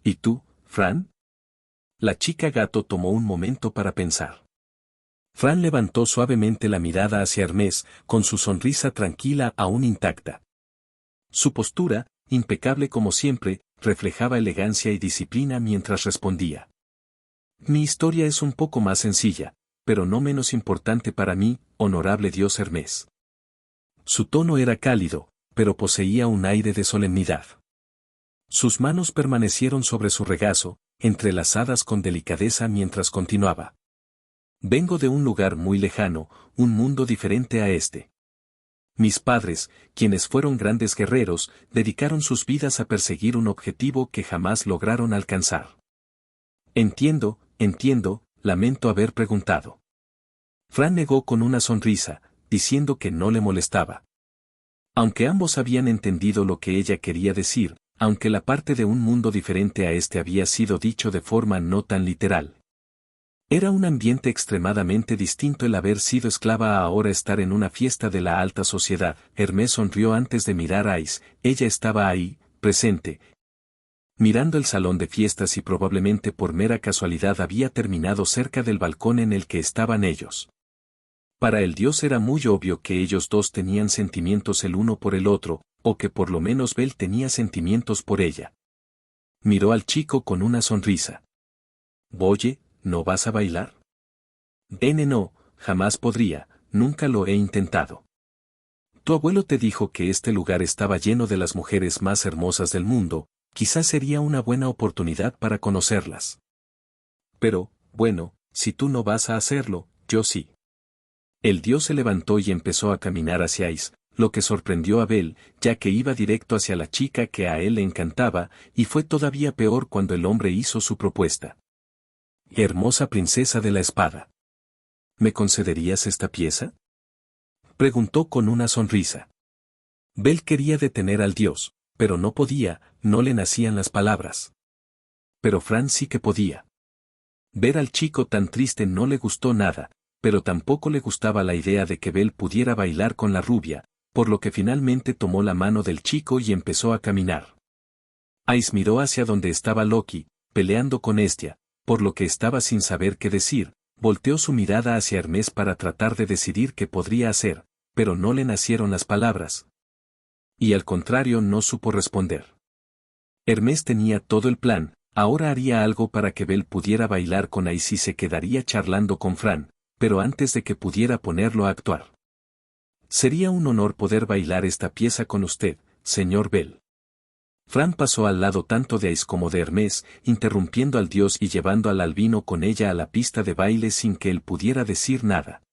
¿Y tú, Fran? La chica gato tomó un momento para pensar. Fran levantó suavemente la mirada hacia Hermes, con su sonrisa tranquila aún intacta. Su postura, impecable como siempre, reflejaba elegancia y disciplina mientras respondía. Mi historia es un poco más sencilla, pero no menos importante para mí, honorable dios Hermes. Su tono era cálido, pero poseía un aire de solemnidad. Sus manos permanecieron sobre su regazo, entrelazadas con delicadeza mientras continuaba. Vengo de un lugar muy lejano, un mundo diferente a este. Mis padres, quienes fueron grandes guerreros, dedicaron sus vidas a perseguir un objetivo que jamás lograron alcanzar. Entiendo, lamento haber preguntado. Fran negó con una sonrisa, diciendo que no le molestaba. Aunque ambos habían entendido lo que ella quería decir, aunque la parte de un mundo diferente a este había sido dicho de forma no tan literal. Era un ambiente extremadamente distinto el haber sido esclava a ahora estar en una fiesta de la alta sociedad. Hermes sonrió antes de mirar a Ice, ella estaba ahí, presente, mirando el salón de fiestas y probablemente por mera casualidad había terminado cerca del balcón en el que estaban ellos. Para el dios era muy obvio que ellos dos tenían sentimientos el uno por el otro, o que por lo menos Belle tenía sentimientos por ella. Miró al chico con una sonrisa. Oye, ¿no vas a bailar? No, jamás podría, nunca lo he intentado. Tu abuelo te dijo que este lugar estaba lleno de las mujeres más hermosas del mundo, quizás sería una buena oportunidad para conocerlas. Pero, bueno, si tú no vas a hacerlo, yo sí. El dios se levantó y empezó a caminar hacia Ice, lo que sorprendió a Belle, ya que iba directo hacia la chica que a él le encantaba, y fue todavía peor cuando el hombre hizo su propuesta. Hermosa princesa de la espada. ¿Me concederías esta pieza? Preguntó con una sonrisa. Belle quería detener al dios, pero no podía, no le nacían las palabras. Pero Fran sí que podía. Ver al chico tan triste no le gustó nada, pero tampoco le gustaba la idea de que Belle pudiera bailar con la rubia, por lo que finalmente tomó la mano del chico y empezó a caminar. Ice miró hacia donde estaba Loki, peleando con Estia, por lo que estaba sin saber qué decir, volteó su mirada hacia Hermes para tratar de decidir qué podría hacer, pero no le nacieron las palabras. Y al contrario no supo responder. Hermes tenía todo el plan, ahora haría algo para que Belle pudiera bailar con Ice y se quedaría charlando con Fran, pero antes de que pudiera ponerlo a actuar. Sería un honor poder bailar esta pieza con usted, señor Belle. Fran pasó al lado tanto de Ice como de Hermes, interrumpiendo al dios y llevando al albino con ella a la pista de baile sin que él pudiera decir nada.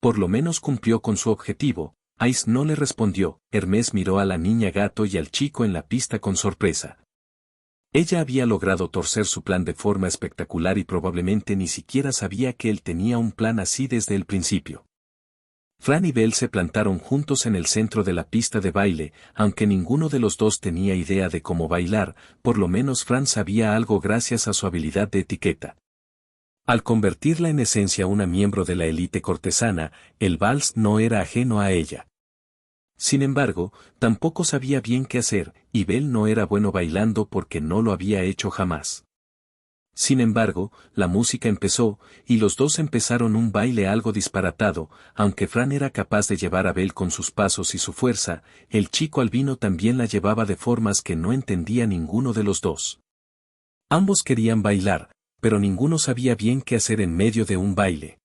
Por lo menos cumplió con su objetivo. Ice no le respondió. Hermes miró a la niña gato y al chico en la pista con sorpresa. Ella había logrado torcer su plan de forma espectacular y probablemente ni siquiera sabía que él tenía un plan así desde el principio. Fran y Belle se plantaron juntos en el centro de la pista de baile, aunque ninguno de los dos tenía idea de cómo bailar, por lo menos Fran sabía algo gracias a su habilidad de etiqueta. Al convertirla en esencia una miembro de la élite cortesana, el vals no era ajeno a ella. Sin embargo, tampoco sabía bien qué hacer, y Belle no era bueno bailando porque no lo había hecho jamás. Sin embargo, la música empezó, y los dos empezaron un baile algo disparatado, aunque Fran era capaz de llevar a Belle con sus pasos y su fuerza, el chico albino también la llevaba de formas que no entendía ninguno de los dos. Ambos querían bailar, pero ninguno sabía bien qué hacer en medio de un baile.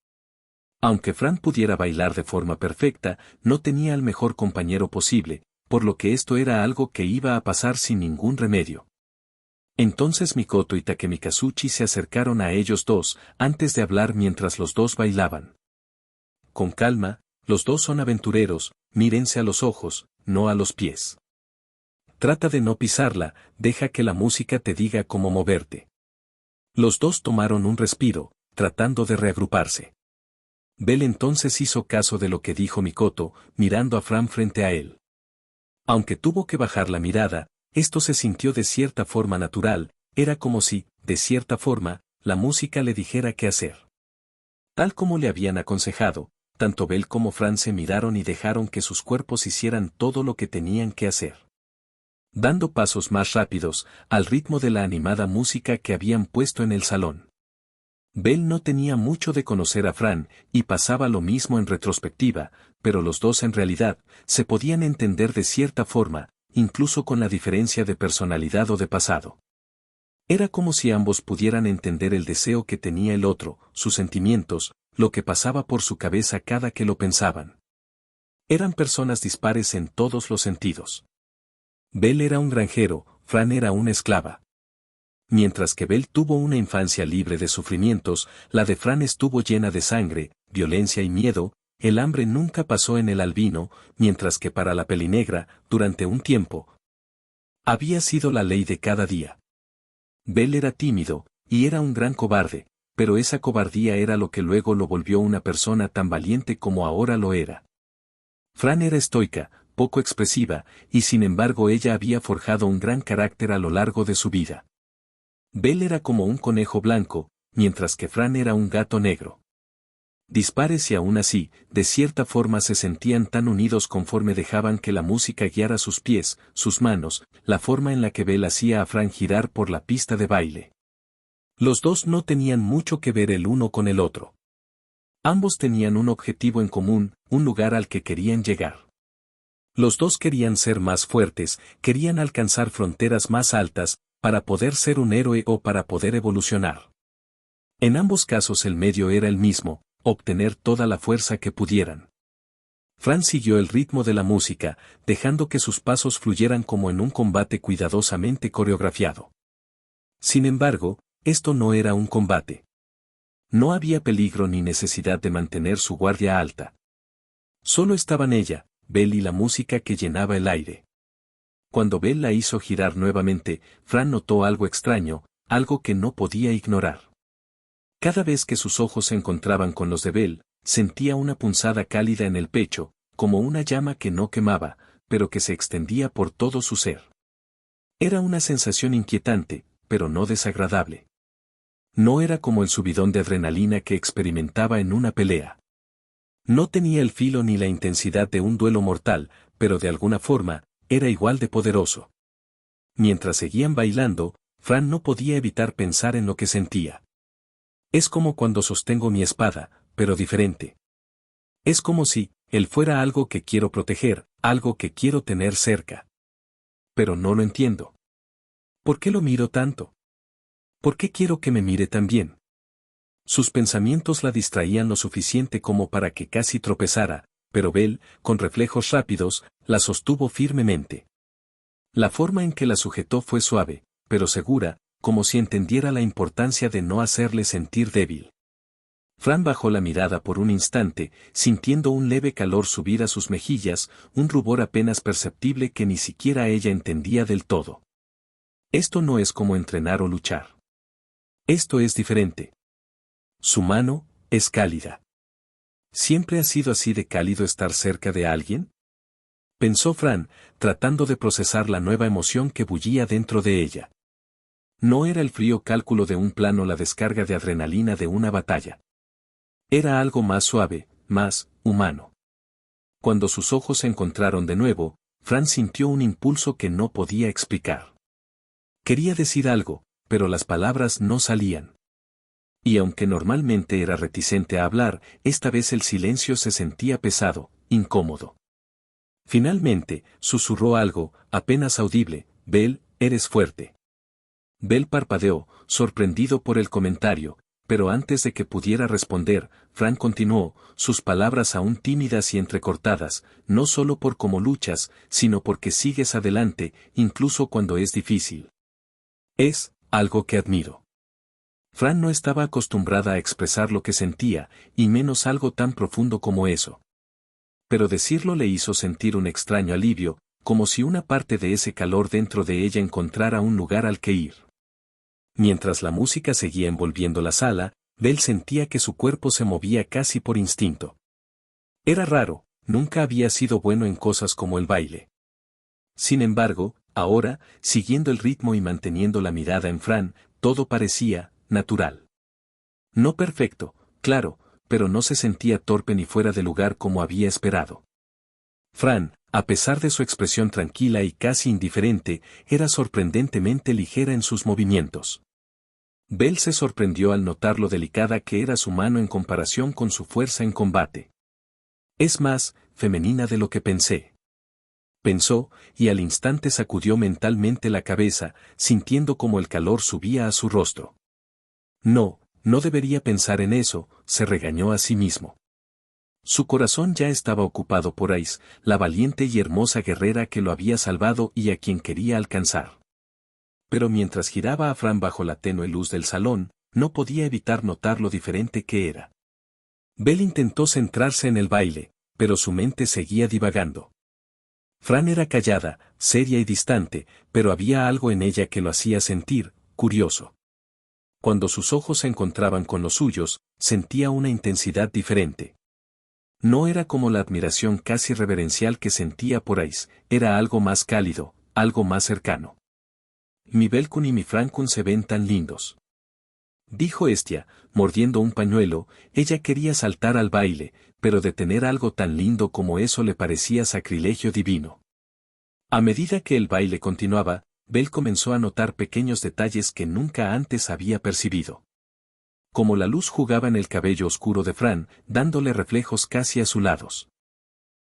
Aunque Fran pudiera bailar de forma perfecta, no tenía al mejor compañero posible, por lo que esto era algo que iba a pasar sin ningún remedio. Entonces Mikoto y Takemikazuchi se acercaron a ellos dos, antes de hablar mientras los dos bailaban. Con calma, los dos son aventureros, mírense a los ojos, no a los pies. Trata de no pisarla, deja que la música te diga cómo moverte. Los dos tomaron un respiro, tratando de reagruparse. Belle entonces hizo caso de lo que dijo Mikoto, mirando a Fran frente a él. Aunque tuvo que bajar la mirada, esto se sintió de cierta forma natural, era como si, de cierta forma, la música le dijera qué hacer. Tal como le habían aconsejado, tanto Belle como Fran se miraron y dejaron que sus cuerpos hicieran todo lo que tenían que hacer. Dando pasos más rápidos, al ritmo de la animada música que habían puesto en el salón. Belle no tenía mucho de conocer a Fran, y pasaba lo mismo en retrospectiva, pero los dos en realidad, se podían entender de cierta forma, incluso con la diferencia de personalidad o de pasado. Era como si ambos pudieran entender el deseo que tenía el otro, sus sentimientos, lo que pasaba por su cabeza cada que lo pensaban. Eran personas dispares en todos los sentidos. Belle era un granjero, Fran era una esclava. Mientras que Belle tuvo una infancia libre de sufrimientos, la de Fran estuvo llena de sangre, violencia y miedo. El hambre nunca pasó en el albino, mientras que para la pelinegra, durante un tiempo, había sido la ley de cada día. Belle era tímido, y era un gran cobarde, pero esa cobardía era lo que luego lo volvió una persona tan valiente como ahora lo era. Fran era estoica, poco expresiva, y sin embargo ella había forjado un gran carácter a lo largo de su vida. Belle era como un conejo blanco, mientras que Fran era un gato negro. Dispares y aún así, de cierta forma se sentían tan unidos conforme dejaban que la música guiara sus pies, sus manos, la forma en la que Belle hacía a Fran girar por la pista de baile. Los dos no tenían mucho que ver el uno con el otro. Ambos tenían un objetivo en común, un lugar al que querían llegar. Los dos querían ser más fuertes, querían alcanzar fronteras más altas, para poder ser un héroe o para poder evolucionar. En ambos casos el medio era el mismo, obtener toda la fuerza que pudieran. Fran siguió el ritmo de la música, dejando que sus pasos fluyeran como en un combate cuidadosamente coreografiado. Sin embargo, esto no era un combate. No había peligro ni necesidad de mantener su guardia alta. Solo estaban ella, Belle y la música que llenaba el aire. Cuando Belle la hizo girar nuevamente, Fran notó algo extraño, algo que no podía ignorar. Cada vez que sus ojos se encontraban con los de Belle, sentía una punzada cálida en el pecho, como una llama que no quemaba, pero que se extendía por todo su ser. Era una sensación inquietante, pero no desagradable. No era como el subidón de adrenalina que experimentaba en una pelea. No tenía el filo ni la intensidad de un duelo mortal, pero de alguna forma, era igual de poderoso. Mientras seguían bailando, Fran no podía evitar pensar en lo que sentía. Es como cuando sostengo mi espada, pero diferente. Es como si, él fuera algo que quiero proteger, algo que quiero tener cerca. Pero no lo entiendo. ¿Por qué lo miro tanto? ¿Por qué quiero que me mire tan bien? Sus pensamientos la distraían lo suficiente como para que casi tropezara, pero Belle, con reflejos rápidos, la sostuvo firmemente. La forma en que la sujetó fue suave, pero segura, como si entendiera la importancia de no hacerle sentir débil. Fran bajó la mirada por un instante, sintiendo un leve calor subir a sus mejillas, un rubor apenas perceptible que ni siquiera ella entendía del todo. Esto no es como entrenar o luchar. Esto es diferente. Su mano, es cálida. ¿Siempre ha sido así de cálido estar cerca de alguien? Pensó Fran, tratando de procesar la nueva emoción que bullía dentro de ella. No era el frío cálculo de un plano, la descarga de adrenalina de una batalla. Era algo más suave, más humano. Cuando sus ojos se encontraron de nuevo, Fran sintió un impulso que no podía explicar. Quería decir algo, pero las palabras no salían. Y aunque normalmente era reticente a hablar, esta vez el silencio se sentía pesado, incómodo. Finalmente, susurró algo, apenas audible: Belle, eres fuerte. Belle parpadeó, sorprendido por el comentario, pero antes de que pudiera responder, Fran continuó, sus palabras aún tímidas y entrecortadas, no solo por cómo luchas, sino porque sigues adelante, incluso cuando es difícil. Es algo que admiro. Fran no estaba acostumbrada a expresar lo que sentía, y menos algo tan profundo como eso. Pero decirlo le hizo sentir un extraño alivio, como si una parte de ese calor dentro de ella encontrara un lugar al que ir. Mientras la música seguía envolviendo la sala, Belle sentía que su cuerpo se movía casi por instinto. Era raro, nunca había sido bueno en cosas como el baile. Sin embargo, ahora, siguiendo el ritmo y manteniendo la mirada en Fran, todo parecía natural. No perfecto, claro, pero no se sentía torpe ni fuera de lugar como había esperado. Fran, a pesar de su expresión tranquila y casi indiferente, era sorprendentemente ligera en sus movimientos. Belle se sorprendió al notar lo delicada que era su mano en comparación con su fuerza en combate. Es más femenina de lo que pensé. Pensó, y al instante sacudió mentalmente la cabeza, sintiendo como el calor subía a su rostro. No debería pensar en eso, se regañó a sí mismo. Su corazón ya estaba ocupado por Ice, la valiente y hermosa guerrera que lo había salvado y a quien quería alcanzar. Pero mientras giraba a Fran bajo la tenue luz del salón, no podía evitar notar lo diferente que era. Belle intentó centrarse en el baile, pero su mente seguía divagando. Fran era callada, seria y distante, pero había algo en ella que lo hacía sentir curioso. Cuando sus ojos se encontraban con los suyos, sentía una intensidad diferente. No era como la admiración casi reverencial que sentía por Ice, era algo más cálido, algo más cercano. Mi Belkun y mi Frankun se ven tan lindos. Dijo Estia, mordiendo un pañuelo. Ella quería saltar al baile, pero de tener algo tan lindo como eso le parecía sacrilegio divino. A medida que el baile continuaba, Belle comenzó a notar pequeños detalles que nunca antes había percibido. como la luz jugaba en el cabello oscuro de Fran, dándole reflejos casi azulados.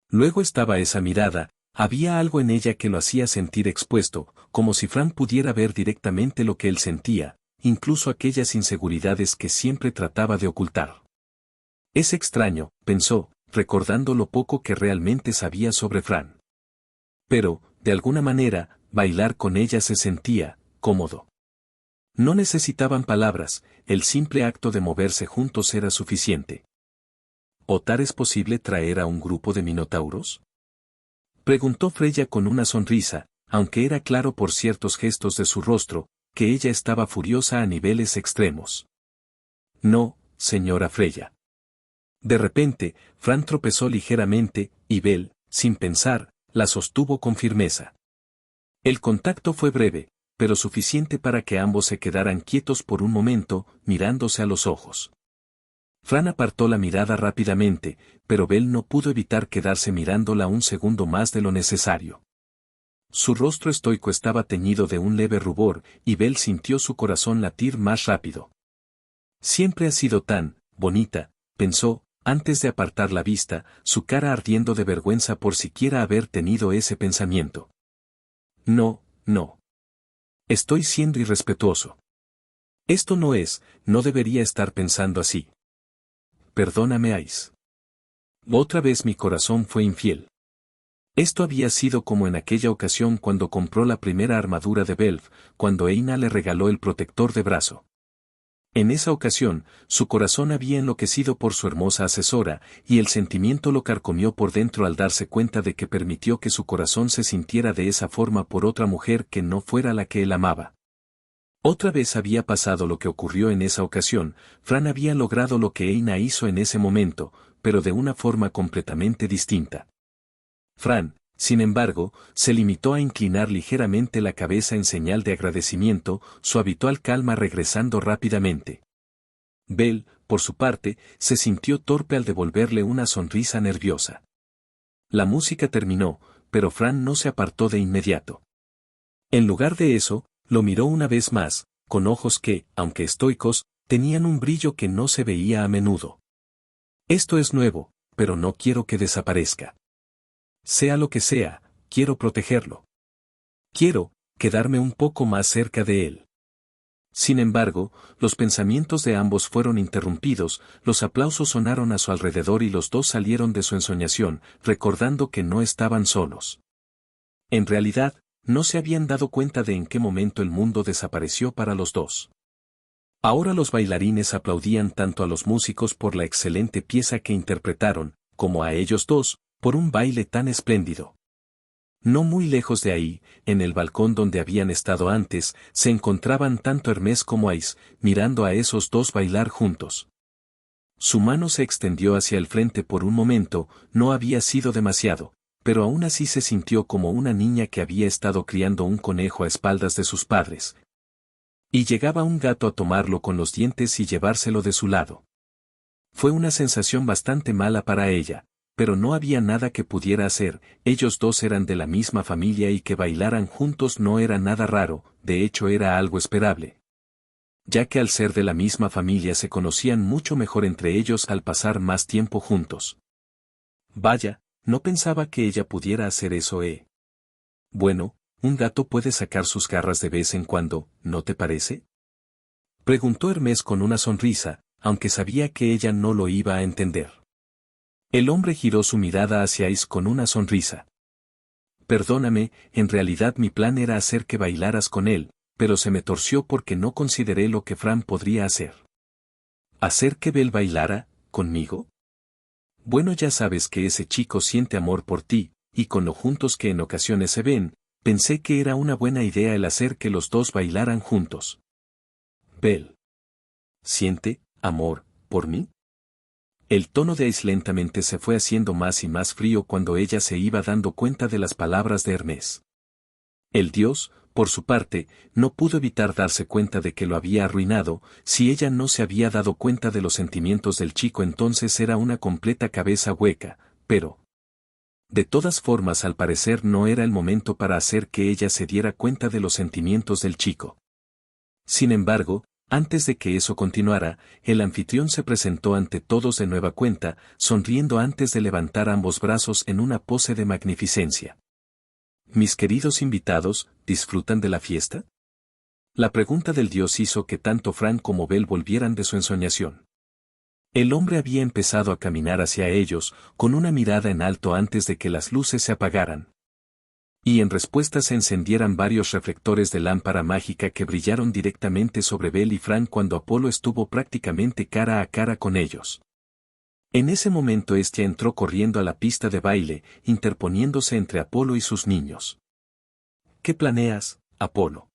Luego estaba esa mirada, había algo en ella que lo hacía sentir expuesto, como si Fran pudiera ver directamente lo que él sentía, incluso aquellas inseguridades que siempre trataba de ocultar. Es extraño, pensó, recordando lo poco que realmente sabía sobre Fran. Pero, de alguna manera, bailar con ella se sentía cómodo. No necesitaban palabras, el simple acto de moverse juntos era suficiente. ¿Otar es posible traer a un grupo de minotauros? Preguntó Freya con una sonrisa, aunque era claro por ciertos gestos de su rostro, que ella estaba furiosa a niveles extremos. No, señora Freya. De repente, Fran tropezó ligeramente, y Bel, sin pensar, la sostuvo con firmeza. El contacto fue breve, pero suficiente para que ambos se quedaran quietos por un momento, mirándose a los ojos. Fran apartó la mirada rápidamente, pero Bel no pudo evitar quedarse mirándola un segundo más de lo necesario. Su rostro estoico estaba teñido de un leve rubor, y Bel sintió su corazón latir más rápido. Siempre ha sido tan bonita, pensó, antes de apartar la vista, su cara ardiendo de vergüenza por siquiera haber tenido ese pensamiento. No, no. Estoy siendo irrespetuoso. Esto no debería estar pensando así. Perdóname, Ice. Otra vez mi corazón fue infiel. Esto había sido como en aquella ocasión cuando compró la primera armadura de Belf, cuando Eina le regaló el protector de brazo. En esa ocasión, su corazón había enloquecido por su hermosa asesora, y el sentimiento lo carcomió por dentro al darse cuenta de que permitió que su corazón se sintiera de esa forma por otra mujer que no fuera la que él amaba. Otra vez había pasado lo que ocurrió en esa ocasión, Fran había logrado lo que Eina hizo en ese momento, pero de una forma completamente distinta. Fran, sin embargo, se limitó a inclinar ligeramente la cabeza en señal de agradecimiento, su habitual calma regresando rápidamente. Bel, por su parte, se sintió torpe al devolverle una sonrisa nerviosa. La música terminó, pero Fran no se apartó de inmediato. En lugar de eso, lo miró una vez más, con ojos que, aunque estoicos, tenían un brillo que no se veía a menudo. Esto es nuevo, pero no quiero que desaparezca. Sea lo que sea, quiero protegerlo. Quiero quedarme un poco más cerca de él. Sin embargo, los pensamientos de ambos fueron interrumpidos, los aplausos sonaron a su alrededor y los dos salieron de su ensoñación, recordando que no estaban solos. En realidad, no se habían dado cuenta de en qué momento el mundo desapareció para los dos. Ahora los bailarines aplaudían tanto a los músicos por la excelente pieza que interpretaron, como a ellos dos, por un baile tan espléndido. No muy lejos de ahí, en el balcón donde habían estado antes, se encontraban tanto Hermés como Ice, mirando a esos dos bailar juntos. Su mano se extendió hacia el frente por un momento, no había sido demasiado, pero aún así se sintió como una niña que había estado criando un conejo a espaldas de sus padres. Y llegaba un gato a tomarlo con los dientes y llevárselo de su lado. Fue una sensación bastante mala para ella. Pero no había nada que pudiera hacer, ellos dos eran de la misma familia y que bailaran juntos no era nada raro, de hecho era algo esperable. Ya que al ser de la misma familia se conocían mucho mejor entre ellos al pasar más tiempo juntos. Vaya, no pensaba que ella pudiera hacer eso, Bueno, un gato puede sacar sus garras de vez en cuando, ¿no te parece? Preguntó Hermés con una sonrisa, aunque sabía que ella no lo iba a entender. El hombre giró su mirada hacia Ice con una sonrisa. Perdóname, en realidad mi plan era hacer que bailaras con él, pero se me torció porque no consideré lo que Fran podría hacer. ¿Hacer que Bel bailara, conmigo? Bueno, ya sabes que ese chico siente amor por ti, y con lo juntos que en ocasiones se ven, pensé que era una buena idea el hacer que los dos bailaran juntos. Bel. ¿Siente amor por mí? El tono de Ice lentamente se fue haciendo más y más frío cuando ella se iba dando cuenta de las palabras de Hermés. El dios, por su parte, no pudo evitar darse cuenta de que lo había arruinado, si ella no se había dado cuenta de los sentimientos del chico entonces era una completa cabeza hueca, pero... De todas formas al parecer no era el momento para hacer que ella se diera cuenta de los sentimientos del chico. Sin embargo, Antes de que eso continuara, el anfitrión se presentó ante todos de nueva cuenta, sonriendo antes de levantar ambos brazos en una pose de magnificencia. Mis queridos invitados, ¿disfrutan de la fiesta? La pregunta del dios hizo que tanto Frank como Belle volvieran de su ensoñación. El hombre había empezado a caminar hacia ellos, con una mirada en alto antes de que las luces se apagaran. Y en respuesta se encendieran varios reflectores de lámpara mágica que brillaron directamente sobre Belle y Frank cuando Apolo estuvo prácticamente cara a cara con ellos. En ese momento Hestia entró corriendo a la pista de baile, interponiéndose entre Apolo y sus niños. ¿Qué planeas, Apolo?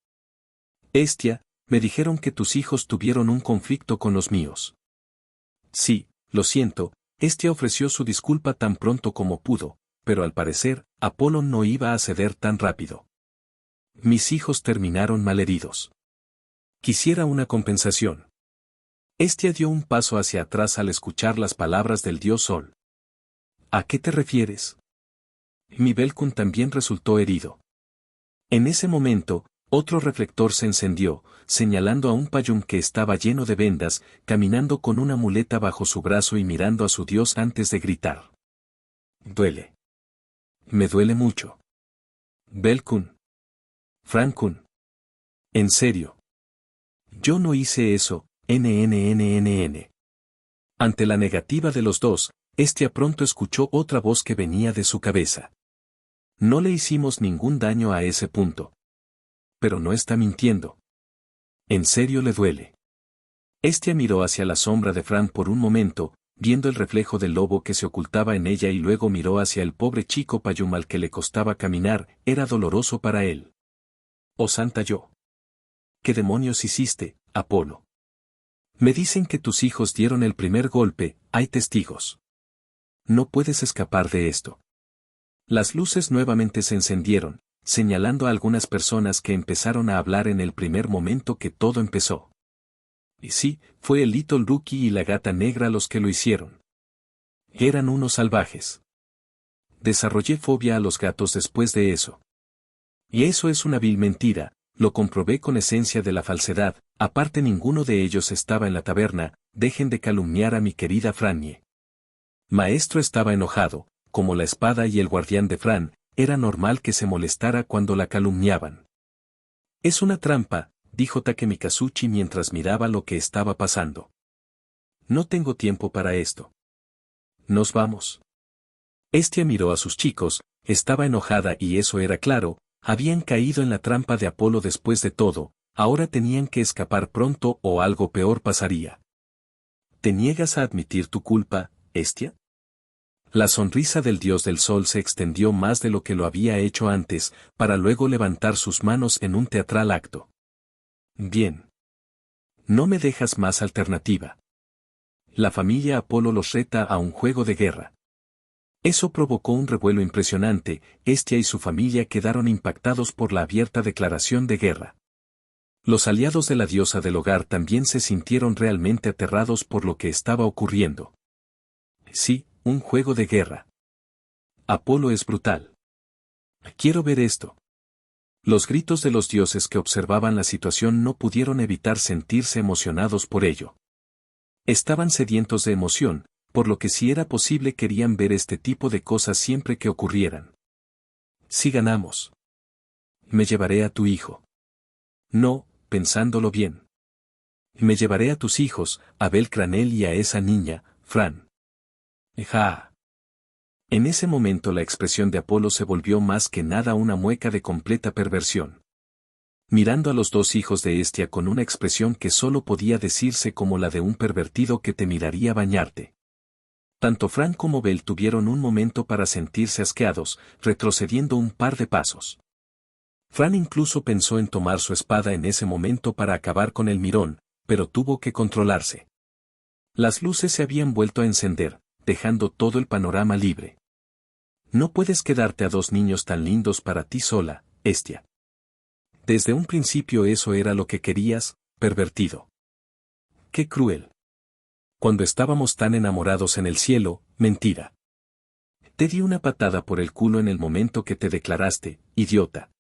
Hestia, me dijeron que tus hijos tuvieron un conflicto con los míos. Sí, lo siento, Hestia ofreció su disculpa tan pronto como pudo, pero al parecer, Apolo no iba a ceder tan rápido. Mis hijos terminaron malheridos. Quisiera una compensación. Hestia dio un paso hacia atrás al escuchar las palabras del dios Sol. ¿A qué te refieres? Mi Belcun también resultó herido. En ese momento, otro reflector se encendió, señalando a un payún que estaba lleno de vendas, caminando con una muleta bajo su brazo y mirando a su dios antes de gritar. Duele. Me duele mucho. Belcun. Frankun. En serio. Yo no hice eso, NNNNN. Ante la negativa de los dos, Hestia pronto escuchó otra voz que venía de su cabeza. No le hicimos ningún daño a ese punto. Pero no está mintiendo. En serio le duele. Hestia miró hacia la sombra de Frank por un momento, viendo el reflejo del lobo que se ocultaba en ella y luego miró hacia el pobre chico payún al que le costaba caminar, era doloroso para él. Oh santa yo. ¿Qué demonios hiciste, Apolo? Me dicen que tus hijos dieron el primer golpe, hay testigos. No puedes escapar de esto. Las luces nuevamente se encendieron, señalando a algunas personas que empezaron a hablar en el primer momento que todo empezó. Y sí, fue el Little Rookie y la gata negra los que lo hicieron. Eran unos salvajes. Desarrollé fobia a los gatos después de eso. Y eso es una vil mentira, lo comprobé con esencia de la falsedad, aparte ninguno de ellos estaba en la taberna, dejen de calumniar a mi querida Franie. Maestro estaba enojado, como la espada y el guardián de Fran, era normal que se molestara cuando la calumniaban. Es una trampa, dijo Takemikazuchi mientras miraba lo que estaba pasando. No tengo tiempo para esto. Nos vamos. Hestia miró a sus chicos, estaba enojada y eso era claro, habían caído en la trampa de Apolo después de todo, ahora tenían que escapar pronto o algo peor pasaría. ¿Te niegas a admitir tu culpa, Hestia? La sonrisa del dios del sol se extendió más de lo que lo había hecho antes, para luego levantar sus manos en un teatral acto. Bien. No me dejas más alternativa. La familia Apolo los reta a un juego de guerra. Eso provocó un revuelo impresionante, Hestia y su familia quedaron impactados por la abierta declaración de guerra. Los aliados de la diosa del hogar también se sintieron realmente aterrados por lo que estaba ocurriendo. Sí, un juego de guerra. Apolo es brutal. Quiero ver esto. Los gritos de los dioses que observaban la situación no pudieron evitar sentirse emocionados por ello. Estaban sedientos de emoción, por lo que si era posible querían ver este tipo de cosas siempre que ocurrieran. Si ganamos. Me llevaré a tu hijo. No, pensándolo bien. Me llevaré a tus hijos, a Bel Cranel y a esa niña, Fran. Ja. En ese momento la expresión de Apolo se volvió más que nada una mueca de completa perversión. Mirando a los dos hijos de Hestia con una expresión que solo podía decirse como la de un pervertido que te miraría bañarte. Tanto Fran como Bel tuvieron un momento para sentirse asqueados, retrocediendo un par de pasos. Fran incluso pensó en tomar su espada en ese momento para acabar con el mirón, pero tuvo que controlarse. Las luces se habían vuelto a encender, dejando todo el panorama libre. No puedes quedarte a dos niños tan lindos para ti sola, Hestia. Desde un principio eso era lo que querías, pervertido. Qué cruel. Cuando estábamos tan enamorados en el cielo, mentira. Te di una patada por el culo en el momento que te declaraste, idiota.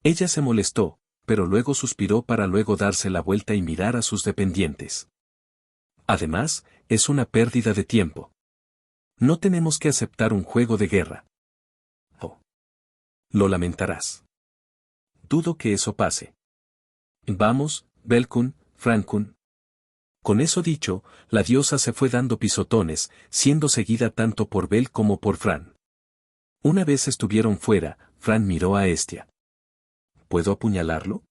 Ella se molestó, pero luego suspiró para luego darse la vuelta y mirar a sus dependientes. Además, es una pérdida de tiempo. No tenemos que aceptar un juego de guerra. Oh. Lo lamentarás. Dudo que eso pase. Vamos, Belkun, Frankun. Con eso dicho, la diosa se fue dando pisotones, siendo seguida tanto por Bel como por Fran. Una vez estuvieron fuera, Fran miró a Hestia. ¿Puedo apuñalarlo?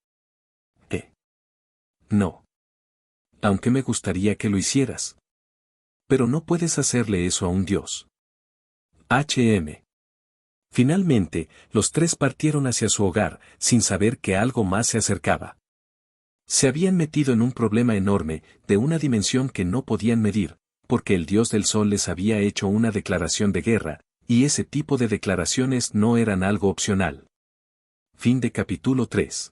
No. Aunque me gustaría que lo hicieras. Pero no puedes hacerle eso a un dios. Finalmente, los tres partieron hacia su hogar, sin saber que algo más se acercaba. Se habían metido en un problema enorme, de una dimensión que no podían medir, porque el dios del sol les había hecho una declaración de guerra, y ese tipo de declaraciones no eran algo opcional. Fin de capítulo 3.